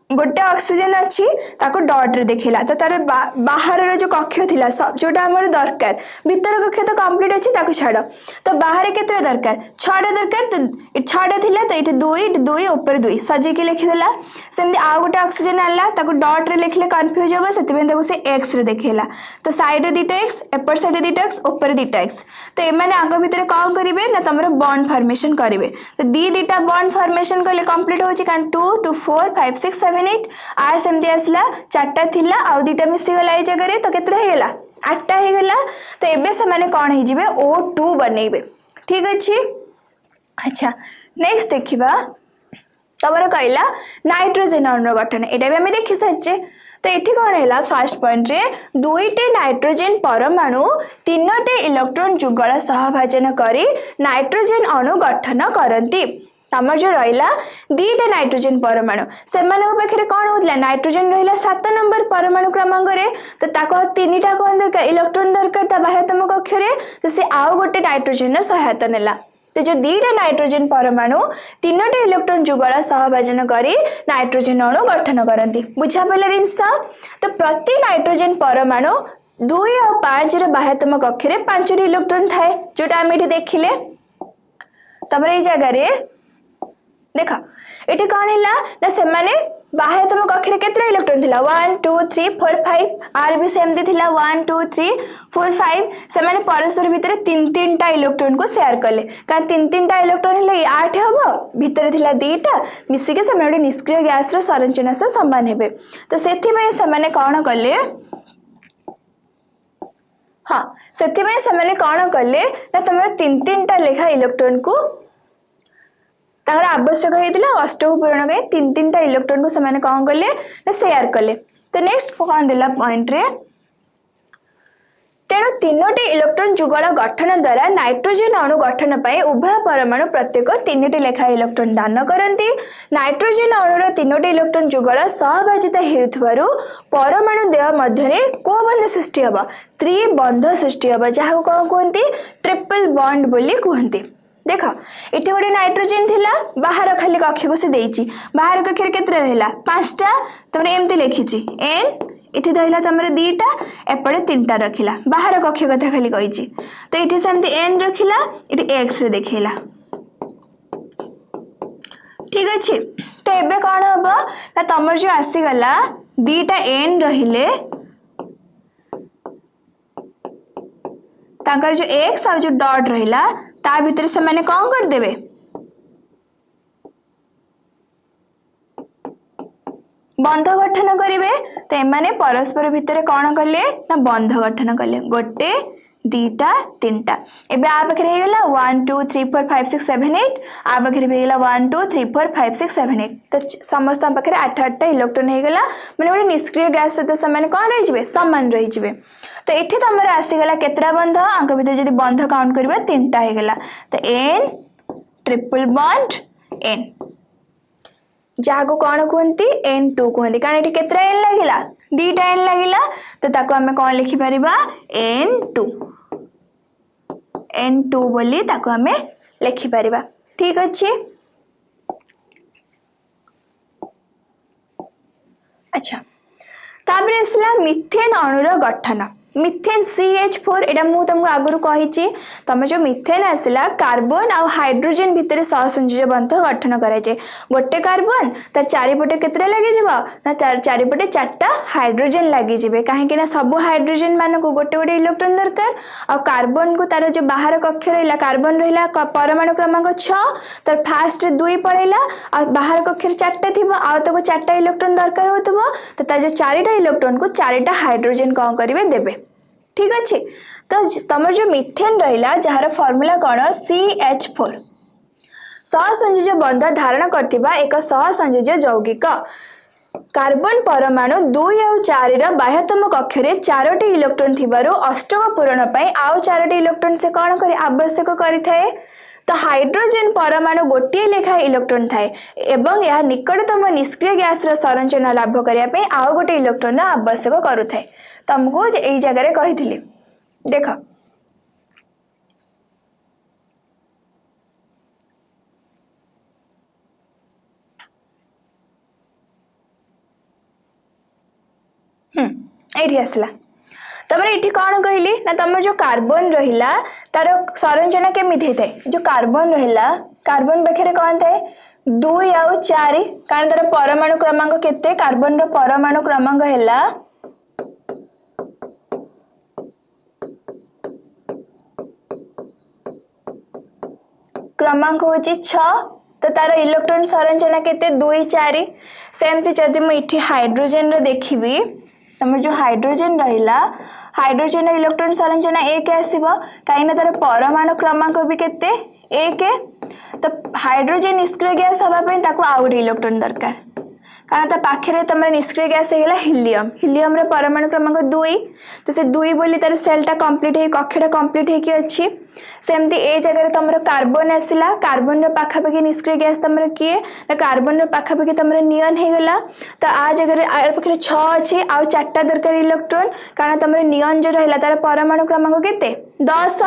गोटे ऑक्सीजन अच्छी ताको डॉट रे देखेला। तो तार बाहर जो कक्ष थिला सब जोटा हमर दरकार भीतर कक्ष तो कंप्लीट अच्छी ताको छाड़। तो बाहर केतरा दरकार 6टा दरकार। तो 6टा थिला तो ये 2 2 ऊपर 2 सजेकी लिखिदेला। सेमती आ गोटे ऑक्सीजन आला ताको डॉट रे लिखले कंफ्यूज हो सेतिबें ताको से एक्स रे देखेला। तो साइड रे 2टा एक्स एपर साइड रे 2टा एक्स ऊपर 2टा एक्स। तो एमाने आग भीतर कौन करिवे ना तमरो बॉन्ड फॉर्मेशन करिवे। तो 2 बॉन्ड फॉर्मेशन कले कंप्लीट होची कारण 2 2 4 5 6 7 8 आ सेमती आसला 4टा थिला आ 2टा मिसी गला ए जगह रे। तो केतरा हे गला 8टा हे गला। तो एबे से माने कोन हे जिवे O2 बनेइबे। ठीक अछि। अच्छा नेक्स्ट देखिबा तमरो कहला नाइट्रोजन अणु गठन एटा भी हम देखि सारचे। तो एठी कोन हैला फर्स्ट पॉइंट रे 2टी नाइट्रोजन परमाणु 3टे इलेक्ट्रॉन जुगल सहभाजन करी नाइट्रोजन अणु गठन करती। तमर जो रहिला 2टा नाइट्रोजन परमाणु से पाखे कौन होता नाइट्रोजन रहिला 7 नंबर परमाणु क्रमांक रे। तो ताको 3टा कौन दरकार इलेक्ट्रॉन दरकार ता बाह्यतम कक्ष रे। तो से आउ गोटे नाइट्रोजन सहायता नेला। तो जो 2टा नाइट्रोजन परमाणु 3टे इलेक्ट्रॉन जुगल सहभाजन करी नाइट्रोजन अणु गठन करती। बुझा पड़े जिनस। तो प्रति नाइट्रोजन परमाणु 2 और 5 बाह्यतम कक्ष रे 5टी इलेक्ट्रॉन थाए जोटा आम ये देखिले। तमरे ये जगह रे देख ये कौन है ना से बाह्यतम कक्ष केतरा इलेक्ट्रॉन थिला 1 2 3 4 5 आर भी सेमती थिला 1 2 3 4 5 से माने परस्पर भितर 3टा इलेक्ट्रॉन को शेयर कले कारण 3टा इलेक्ट्रॉन हेले 8 हबो भितर थिला 2टा मिसिके से माने निष्क्रिय गैस रो संरचना से समान हेबे। तो सेथि में से माने कोन कले हां सेथि में से माने कोन कले ना तमरा 3टा लेखा इलेक्ट्रॉन को तार आवश्यक होता अष्टक पूरण 3टा इलेक्ट्रॉन को से कौन कले ना शेयर कले। तो नेक्स्ट कौन देला पॉइंट रे तेणु 3टी इलेक्ट्रॉन जुगल गठन द्वारा नाइट्रोजन अणु गठन पाई उभय परमाणु प्रत्येक 3टी लेखा इलेक्ट्रॉन दान करती। नाइट्रोजन अणुर 3टी इलेक्ट्रॉन जुगल सहभाजित हेउथबारु परमाणु देह मध्य को बंध सृष्टि हबो त्रिबंध सृष्टि हबो जहा कौन कहते ट्रिपल बॉन्ड बोली कहते। देख ये गोटे नाइट्रोजन थिला बाहर खाली कक्ष को से देइची बाहर कक्ष केतरा रहला 5टा तमरे एमती लिखिची एन इठी धइला तमरे 2टा एपड़े 3टा रखिला बाहर कक्ष कथा खाली कहिची। तो इठी सेमती एन रखिला इठी एक्स रे देखेला। ठीक अछि। तो एबे कोन हबो ना तमर जो आसी गला 2टा एन रहिले ताकर जो एक्स और जो डॉट रहिला ता भीतर से माने कौन कर देबे बंध गठन करेंगे तो एमाने परस्पर भितर कौन कले ना बंध गठन कले गोटे दीटा तीनटा एबे आ पाखे हेगला 1 2 3 4 5 6 7 8 आ पाखे हेगला 1 2 3 4 5 6 7 8 तो समस्त पाखे 8 8 इलेक्ट्रॉन हेगला माने गोटे निष्क्रिय गैस सहित से कौन रही समान रही तो ये तुम आसीगला केतरा बंध आंक भीतर जब बंध काउंट करबा तीनटा हेगला तो n ट्रिपल बॉन्ड n जहाँ को कौन कहते N2 कहते कारण ये केतरा n लगिला दीटा n लगिला तो ताको आमे कौन लिखि परिबा N2 बोली ताको आमे लिखि परिबा ठीक अछि। अच्छा तापर असला मिथेन अणुर गठन मिथेन CH4 एटा मु तुमको आगुरु कहिछि तमे जो मिथेन आसला कार्बन आ हाइड्रोजन भितर सहसंयोजक बंध गठन कराय जे गोटे कार्बन तार चारिपटे केतरा लागि जेबा ना तार चारिपटे चारटा हाइड्रोजन लागि जेबे काहे कि ना सब हाइड्रोजन मान को गोटे गोटे इलेक्ट्रॉन दरकार आ कार्बन को तार जो बाहर कक्ष रहिला कार्बन रहिला परमाणु क्रमांक 6 तार फास्ट रे 2 पळेला आ बाहर कक्ष रे चारटा थिबो आ तको चारटा इलेक्ट्रॉन दरकार होतबो तो तार जो चारटा इलेक्ट्रॉन को चारटा हाइड्रोजन कोन करिवे देबे ठीक अच्छे। तो तुम जो मिथेन रहा जार फॉर्मूला कौन CH4 सहसंयोजक बंध धारण करथिबा एक सहसंयोजक यौगिक कार्बन परमाणु 2 और 4 बाह्यतम कक्ष रे 4टी इलेक्ट्रॉन थिबारु अष्टक पूरण पई आउ 4टी इलेक्ट्रॉन से कौन करी आवश्यक करिथाए तो हाइड्रोजन परमाणु गोटे लेखा इलेक्ट्रॉन थाए एवं यह निकटतम निष्क्रिय गैस रा संरचना लाभ करिया पे आउ गोटे इलेक्ट्रॉन आवश्यक करुथाए तुमको एई जगह रे कहिथिले देख एठी आसला तमरे इठी कौन कहली ना तुम जो कार्बन रहिला तार संरचना केमिति हेतै जो कार्बन रहिला कार्बन पाखे कौन थाए 2 और 4 कारण तार परमाणु क्रमांक केते कार्बन रो परमाणु क्रमांक हैला क्रमांक होची 6 तो तार इलेक्ट्रॉन संरचना केते 2 4 सेमती जदि मु इठी हाइड्रोजन रो देखिबी तमर जो हाइड्रोजन रहिला हाइड्रोजन इलेक्ट्रॉन संरचना 1 आसीबो काइना तार परमाणु क्रमांक भी केते 1 तो हाइड्रोजन निष्क्रिय गैस हवा पई ताको आ गोटे इलेक्ट्रॉन दरकार कारण ता पाखरे तमरे निष्क्रिय गैस हेला हीलियम हीलियम रे परमाणु क्रमांक 2 तो से 2 बोली तार सेलटा कंप्लीट हे कक्षटा कंप्लीट हे कि अछि सेमती ए जगह रे तमरो कार्बन आसिला कार्बन रे पाखा पाखी निष्क्रिय गैस तमरो किए ना कार्बन रे पाखा पाखी तमरो नियन हे गला तो आ जगह रे आ पाखरे 6 अछि आ 4टा दरकार इलेक्ट्रॉन कारण तमरो नियन जो रहला तार परमाणु क्रमांक केते 10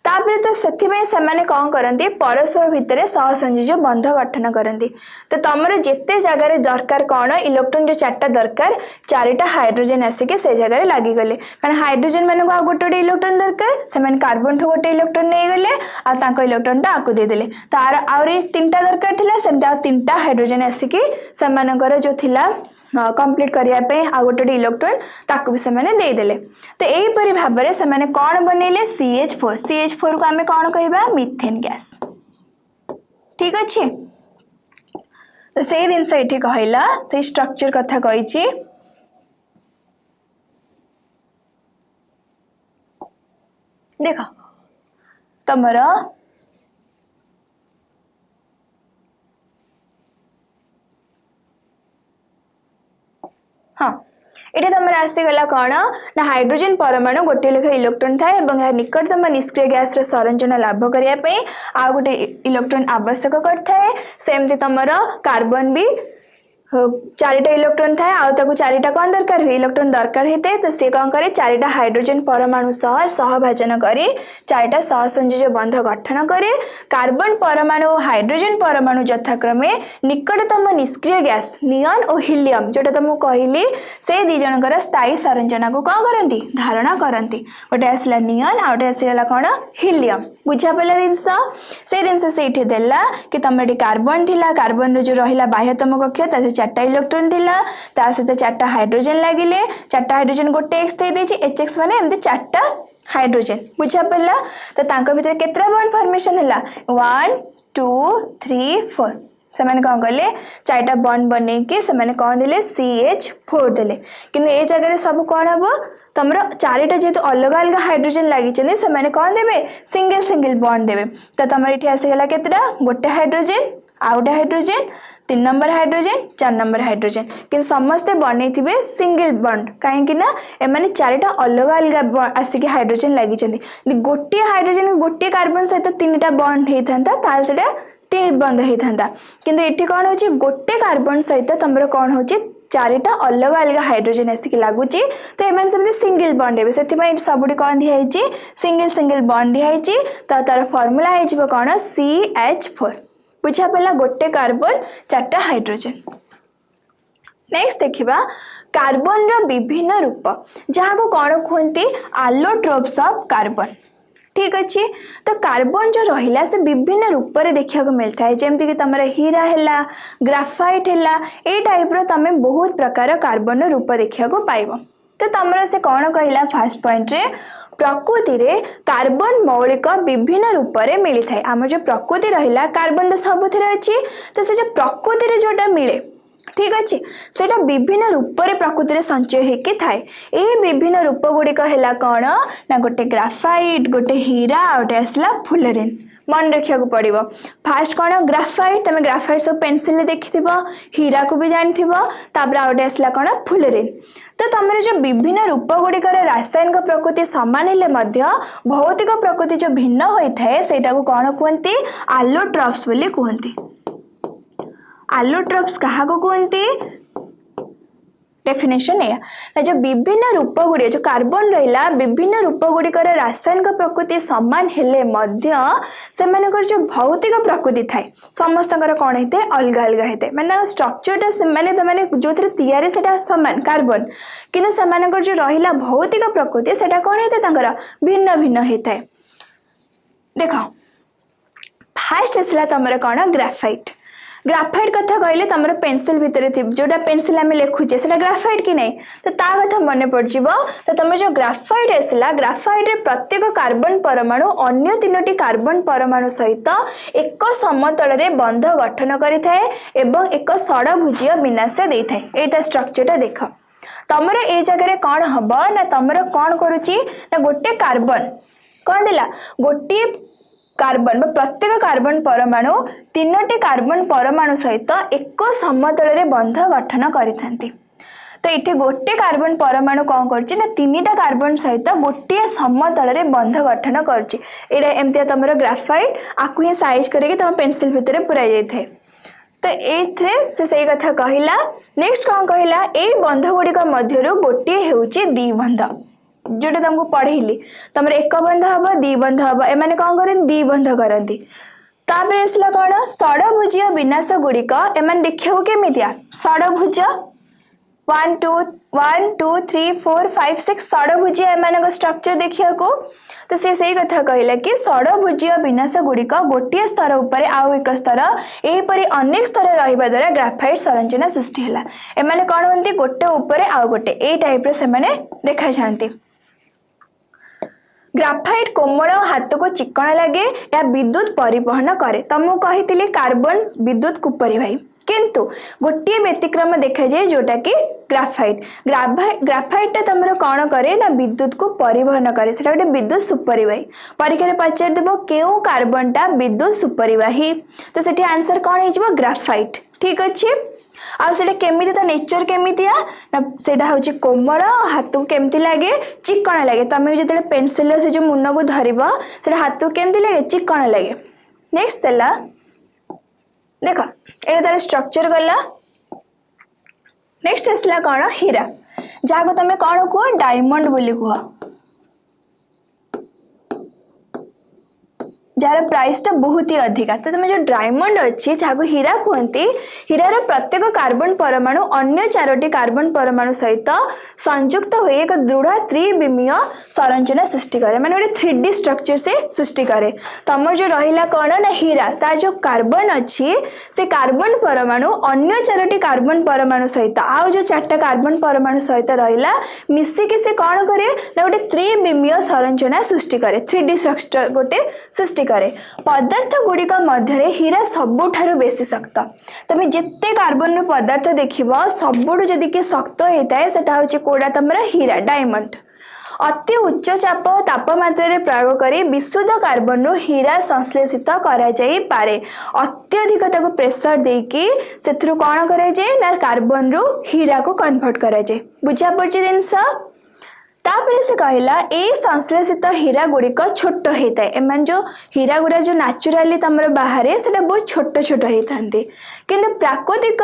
तापर तो से सेमाने कौन करती परस्पर भितर सहसंयोजक बंध गठन करती तो तुमर जिते जगार दरकार कौन इलेक्ट्रॉन जो 4टा दरकार 4टा हाइड्रोजन आसिके से जगह लगिगले कारण हाइड्रोजन मान को गोटे गोटे इलेक्ट्रॉन दरकार से कार्बन ठू गोटे इलेक्ट्रॉन नहीं गले आ इलेक्ट्रॉन आकु देदेले तो आउरी 3टा दरकार थिला सेमती आ 3टा हाइड्रोजन आसिके सेमानकर जो थिला कंप्लीट करिया पे आ गोटे इलेक्ट्रॉन ताकू भी सेमाने दे देले तो एही परि भाबरे सेमाने कोन बनेले CH4 को आमे कोन कहबा मिथेन गैस ठीक अछि। तो से दिन से एठी कहला से स्ट्रक्चर कथा कहिछि देखो तमरा हाँ ये तुम आसीगला कौन ना हाइड्रोजन परमाणु गोटे लेखा इलेक्ट्रॉन थाए यह निकटतम निष्क्रिय गैस संरचना लाभ करने आ गोटे इलेक्ट्रॉन आवश्यक करता सेमती तुम कार्बन भी 4टा इलेक्ट्रॉन थाए आ 4टा कौन दरकार हुए इलेक्ट्रॉन दरकार होते तो सी कौन करे 4टा हाइड्रोजन परमाणु सहभाजन करे 4टा सहसंयोजक बंध गठन करे कार्बन परमाणु और हाइड्रोजन परमाणु यथाक्रमे निकटतम निष्क्रिय गैस नियन और हीलियम जोटा तुमको कहली से दी जनकर स्थायी संरचना को कौन करती धारणा करती गोटे आसला नियन आ गोटे आसला कौन हीलियम बुझा पड़ा जिनस से जिनस से देला कि तुम ये कार्बन थिला कार्बन जो रहा बाह्यतम कक्ष 4टा इलेक्ट्रॉन थिला ता सहित 4टा हाइड्रोजन लागिले 4टा हाइड्रोजन गोटे एक्स दे देछि HX माने एमते 4टा हाइड्रोजन बुझा पड़ला तो तांको भीतर केतरा बॉन्ड फॉर्मेशन हला 1 2 3 4 से मैंने कौन कले चारिटा बॉन्ड बने के से मैंने कौन देले CH4 देले किंतु ए जगह सब कौन हम तुमर चारिटा जेहेतु अलग अलग हाइड्रोजन लगी से मैंने कौन देवे सिंगल सिंगल बॉन्ड देवे तो तुम ये आसीगला केतटा गोटे हाइड्रोजन आउ गोटे hydrogen 3 number hydrogen 4 number hydrogen कि समस्ते बन सिंगल बॉन्ड कहीं एमाने चारिटा अलग अलग आसिक हाइड्रोजन लगी गोटे हाइड्रोजन गोटे कार्बन सहित 3टा बॉन्ड होता से 3 बंद होता किंतु ये कौन हो गोटे कार्बन सहित तुम कौन हो चारिटा अलग अलग हाइड्रोजन आसिक लगुच तो एम सब सिंगल बॉन्ड हे से सबुठी कौन दिखाई सिंगल सिंगल बॉन्ड दिखाई तो तार फॉर्मूला हो कौन CH4 बुझा पड़ा गोटे कार्बन 4टा हाइड्रोजन। नेक्स्ट देखिबा कार्बन रो विभिन्न रूप जहाँ को कौन कहते आलोट्रोप्स ऑफ कार्बन ठीक अच्छे तो कार्बन जो रहिला से विभिन्न रूप में देखा मिलता है जमती कि तुम हीरा है ग्राफाइट है ये टाइप तुम बहुत प्रकार कार्बन रूप देखा पाइब तो तुम से कौन कहला फास्ट पॉइंट रे प्रकृति रे कार्बन मौलिक विभिन्न रूप में मिलता है आम जो प्रकृति रहा कार्बन तो सबुथ अच्छी तो से जो प्रकृति रे जोटा मिले ठीक अच्छे सेटा विभिन्न रूप में प्रकृति संचय होके थाए ये विभिन्न रूप गुड़िक है कौन ना गोटे ग्राफाइट गोटे हीरा गोटे आसला फुलरिन मन रखा पड़ो फास्ट कौन ग्राफाइट तुम ग्राफाइट सब पेनसिल देखि हीरा को भी जानी तापर आ गोटे आसला कौन फुलरिन तो तुम जो विभिन्न रूप गुड़िक रासायनिक प्रकृति सामान हेले भौतिक प्रकृति जो भिन्न होता है सेटा को कौन कहते आलोट्रॉप्स बोली कहते आलोट्रॉप्स क्या कहते डेफिनेशन है जो विभिन्न रूप गुड़ी जो कार्बन रहा विभिन्न रूप गुड़िक रासायनिक प्रकृति सामान हेले से जो भौतिक प्रकृति थाए समस्त कौन होते अलग अलग होते मैंने स्ट्रक्चरटा से जो तैयारी से सामान कार्बन किंतु से जो रहा भौतिक प्रकृति से कौन होता भिन्न भिन्न होता है देख फास्ट आसला तुम कौन ग्राफाइट ग्राफाइट कथा कहले तुम पेनसिल भितर जोटा पेनसिल आम लिखुचे से ग्राफाइट कि नहीं तो ता कथा मन पड़ तो तुम जो ग्राफाइट आसला ग्राफाइट रे प्रत्येक कार्बन परमाणु अन्य 3टी कार्बन परमाणु सहित एक समतल रे बंध गठन करिथाए एवं एक षडभुजीय विन्यास देइथाए एटा स्ट्रक्चरटा देख तुमर ए जगह कौन हम ना तुम कौन करुची ना गोटे कार्बन कौन देला गोटे कार्बन प्रत्येक कार्बन परमाणु 3टी कार्बन परमाणु सहित एक समतल रे बंध गठन करिथांती तो ये गोटे कार्बन परमाणु कौन करछि ना 3टा कार्बन सहित गोटे समतल रे बंध गठन करछि एटा एमतिया तुम ग्राफाइट आकु ही साइज करके तुम पेंसिल भितर पुराई जाइथाय तो एथरे से कथा कहला नेक्स्ट कौन कहला ए बंध गुड़िक मध्यरु गोटे हेउछि द्विबंध जोटा तुमको पढ़ेली तुम एक बंध हम 2 बंध हम एम कौन कर 2 बंध करती तापर आसला कौन षडभुजीय विन्यास गुड़िक एम देखा केमितिया षडभुज 1 2 3 4 5 6 षडभुजीय एम स्ट्रक्चर देखा तो से कथा कहला कि षडभुजीय विन्यास गुड़िक गोटे स्तर उपर आउ एक स्तर यहीपरि अनेक स्तर रहिबा द्वारा ग्राफाइट संरचना सृष्टि है एम कौन होती गोटे उपर आउ गोटे ए टाइप से देखा जाती ग्राफाइट कोमल हाथ को चिकण लगे या विद्युत परिवहन करे तुमको कही कार्बन विद्युत को परिवाही किंतु गोटे व्यतिक्रम देखा जाए जोटा कि ग्राफाइट ग्राफाइट तुम कौन करे ना विद्युत को परिवहन करे से गोटे विद्युत सुपरिवाही परीक्षा पचार देव क्यों कार्बनटा विद्युत सुपरिवाही तो से आंसर कौन हो ग्राफाइट ठीक अच्छे आमती तो नेचर केमितिया ना सेटा हूँ कोमल हाथ को केमती लगे चिकण लगे तुम भी जो पेनसिल से जो मुन को धरब से हाथ को केमती लगे चिकण लगे नेक्स्ट देला देख ये तार स्ट्रक्चर गला नेक्स्ट आसला कौन हीरा जहाँ को तुम कौन कह डायमंड बोली कह जार प्राइस टा बहुत ही अधिका तो तुम जो डायमंड अच्छी जहाँ को हीरा कहते हीरार प्रत्येक कार्बन परमाणु अन्य 4टी कार्बन परमाणु सहित संयुक्त हो एक दृढ़ त्रिविमीय संरचना सृष्टि करे माने गोटे 3D स्ट्रक्चर से सृष्टि करे तुम जो रहा कौन ना हीरा तार जो कार्बन अच्छी से कार्बन परमाणु अन्य 4टी कार्बन परमाणु सहित आउ जो 4टा कार्बन परमाणु सहित रहा मिसिकी से कौन करे ना गोटे त्रिविमीय संरचना सृष्टि करे 3D स्ट्रक्चर गोटे सृष्टि करे पदार्थ गुड़िक मध्य हीरा सबुठारु बेसी शक्त तमें जिते कार्बन पदार्थ देखिबो सबुठु जदि कि शक्त होता है सेटा होची कोडा तमरा हीरा डायमंड अति उच्च चाप तापमात्रा रे प्रयोग करी विशुद्ध कार्बन रु हीरा संश्लेषित करा जाई पारे अत्यधिक ताको प्रेशर देकी सेथरु कोन करा जाय ना कार्बन रु हीरा को कन्वर्ट करा जाय बुझा पड़छि जिंस तापर से कहला ए संश्लेषित हीरा गुड़िक छोट होता है एमान जो हीरा गुड़ा जो नेचुराली तमर बाहर से बहुत छोट छोट होता किंतु प्राकृतिक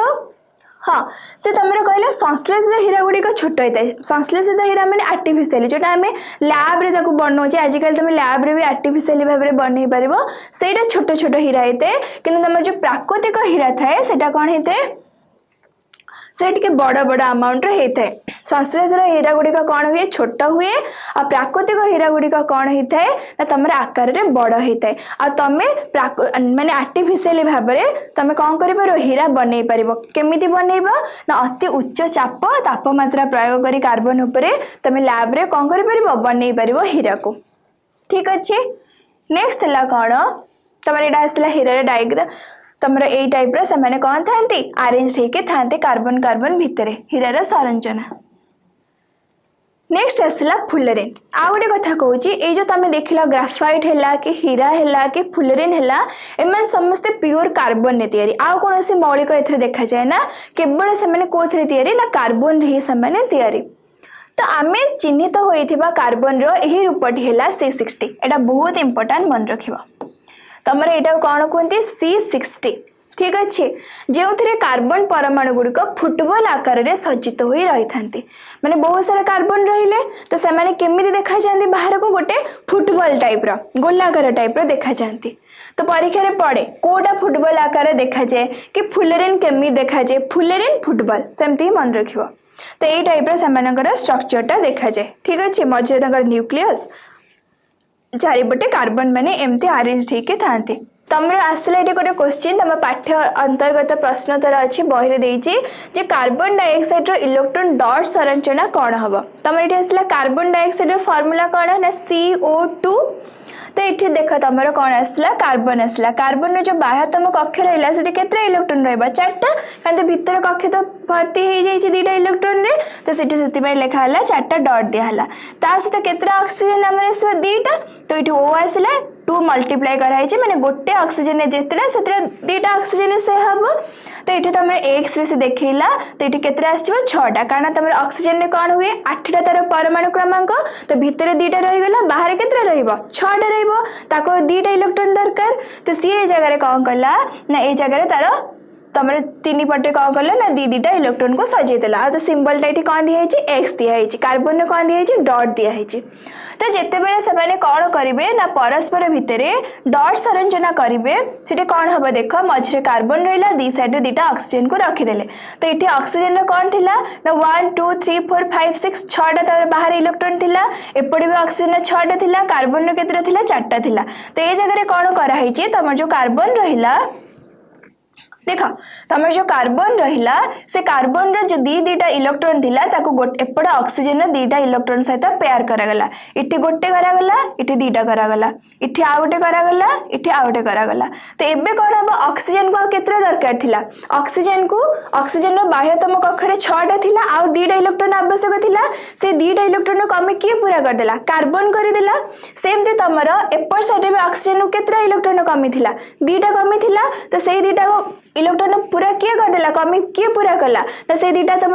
हाँ से तुम कहला संश्लेषित हीरा गुड़िक छोट होता है संश्लेषित हीरा मैंने आर्टिफिशियल जोटा आम लैब रे बनाऊे आजिकल तुम लैब रे भी आर्टिफिशियल भाव में बन पार से छोट छोट हीरा होता है कि तुम जो प्राकृतिक हीरा थाए से कौन होता है से टिके बड़ बड़ अमाउंट होता है संश्लेषित हीरा गुड़िक कौन हुए छोट हुए आ प्राकृतिक हीरा गुड़िक कौन होता है ना तुम आकार रे बड़ होता है आ तमें माने आर्टिफिशियल भाव में तुम कौन कर हीरा बनई पार केमिति बनइब ना अति उच्च चाप तापमात्रा प्रयोग करी कार्बन उपरे तुम लैब रे कौन कर बनई पार हीरा को ठीक अच्छे नेक्स्ट है कौन तुम यहाँ आसला हीरा डायग्राम तुमर ए टाइप रो से कौन था अरेंज होके था कार्बन कार्बन भितर हीरार संरचना नेक्स्ट आसला फुलरिन आ गोटे कथा कहूँ ये जो तुम देख ग्राफाइट है कि हीरा है कि फुलरिन है एम समस्ते प्योर कार्बन तैयारी आउ कौन से मौलिक ए देखा जाए ना केवल से कौन तैयारी ना कार्बन ही से तैयारी तो आम चिन्हित होता कार्बन रही रूपटी है C60 एटा बहुत इंपोर्टेंट मन रखिबा तुम यहाँ कौन कहते C60 ठीक अच्छे जो थे कार्बन परमाणु गुड़िक फुटबॉल आकार में सज्जित हो रही था माने बहुत सारा कार्बन रहिले तो से माने केमिति देखा जाती बाहर को गोटे फुटबॉल टाइप रो गोलाकार टाइप रो देखा जाती तो परीक्षा रे पड़े कोटा फुटबॉल आकार देखा जाए कि फुलरिन केमी देखा जाए फुलरिन फुटबॉल सेमती ही मन रखिबो तो ये टाइप रो सेमानकर स्ट्रक्चरटा देखा जाए ठीक अच्छे मझे न्यूक्लियस चारिपटे कार्बन माने एमती अरेंज होके थांती तुम आसला ये गोटे क्वेश्चन तुम पाठ्य अंतर्गत प्रश्नोत्तर अच्छी बही जे कार्बन डाइऑक्साइड इलेक्ट्रॉन डॉट संरचना कौन हम तुम ये आसला कार्बन डाइऑक्साइड फॉर्मूला कौन ना CO2 तो ये देख तुम कौन आसला कार्बन जो बाह्यतम कक्ष रहा से केते इलेक्ट्रॉन रहा 4टा कारण भितर कक्ष तो भर्ती हो जाए 2टा इलेक्ट्रॉन रे तो से लिखा है 4टा डॉट दिहला ता सहित केते ऑक्सीजन आम आस 2टा तो ये O आसला 2 मल्टीप्लाई कराई माने गोटे ऑक्सीजन जितने से 2टा ऑक्सीजन से हम तो ये तुम एक्स रे से देखला तो ये केते आसो 6टा कारण तुम ऑक्सीजन कौन हुए 8टा तार परमाणु क्रमांक तो भितर 2टा रहीगला बाहर केते रहिबो 6टा रहिबो ताको 2टा इलेक्ट्रॉन दरकार तो सी ए जगह कौन कला ना ए जगह तार तुम 3 पटे कौन कल ना दीटा इलेक्ट्रॉन को सजेदेला तो सिंबलटा ये कौन दिखाई एक्स दिखाई कार्बन कौन दिखाई डॉट दिखाई तो जितेबाला से कौन करेंगे ना परस्पर भितर डॉट संरचना करेंगे से कौन हम देख मझे कार्बन रहा 2 साइड 2टा ऑक्सीजन को रखीदे तो ये ऑक्सीजन कौन थी ना 1 2 3 4 5 6 6टा तार बाहर इलेक्ट्रॉन थिला एपटे भी ऑक्सीजन 6टा थिला कार्बन केतटा थिला 4टा थिला तो ये जगह कौन कराई तुम जो कार्बन रहा देख तुम जो कार्बन रहा से कार्बन जो दीटा इलेक्ट्रॉन थिला ताको एपटे ऑक्सीजन 2टा इलेक्ट्रॉन सहित पेयर करागला इटी गोटे करागला इटी 2टा करागला इटी आ गोटे करागला इटी आ गोटे करागला तो एबे कौन हम ऑक्सीजन को केतरा दरकार थिला ऑक्सीजन बाह्यतम कक्ष 6टा थिला आ 2टा इलेक्ट्रॉन आवश्यक थिला से 2टा इलेक्ट्रॉन को आम किए पूरा करदेला कार्बन करदेला सेमती तुम एपट साइड में ऑक्सीजन केतरा इलेक्ट्रॉन कमी थिला 2टा कमी थिला तो से 2टा इलेक्ट्रॉन पूरा किए करदेला कमी किए पूरा कला ना से 2टा तुम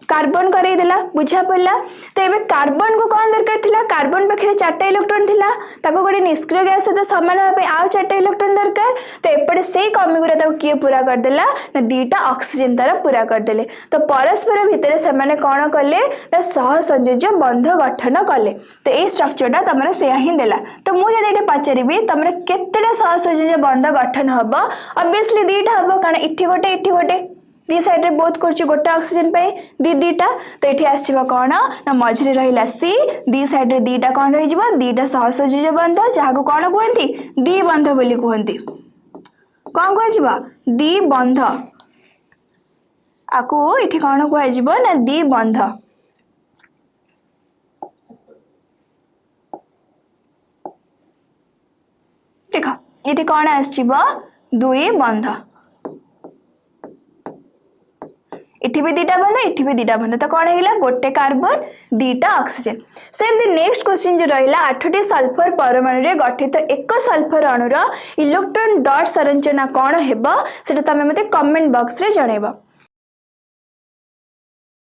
कार्बन करदेला बुझा पड़ा तो ये कार्बन को कौन दरकार थिला कार्बन पाखे 4टा इलेक्ट्रॉन थिला ताको गोटे निष्क्रिय गैस सहित सामान होगा आउ 4टा इलेक्ट्रॉन दरकार तो एपटे से कमी गुरा किए पूरा करदेला ना 2टा ऑक्सीजन तार पूरा करदेले तो परस्पर भितर से कौन कले ना सहसंयोज्य बंध गठन कले तो ये स्ट्रक्चरटा तुम से ही देला तो मुझे पचारि तुम केतेटा सहसंयोज्य बंध गठन हम ऑब्वियसली 2टा हम कारण इठी गोटे दी साइड रे बहुत करछि गोटे ऑक्सीजन पे दीटा तो ये आसो कौन ना मझे रहा सी दी साइड रे 2टा कौन रही 2टा सहसंयोज्य बंध जहाँ को कौन कहती द्विबंध बोली कहती कौन कह द्विबंध आकु ये कौन कह ना द्विबंध देख ये कौन आसब 2 बंध इठी भी 2टा बंध इठी भी 2टा बंध तो कौन है गोटे कार्बन 2टा ऑक्सीजन। सेमती नेक्स्ट क्वेश्चन जो रहा 8टी सल्फर परमाणु रे गठित एक सल्फर अणुर इलेक्ट्रॉन डॉट संरचना कौन हेबो सेटा तमे मते कमेंट बॉक्स रे जणैबो।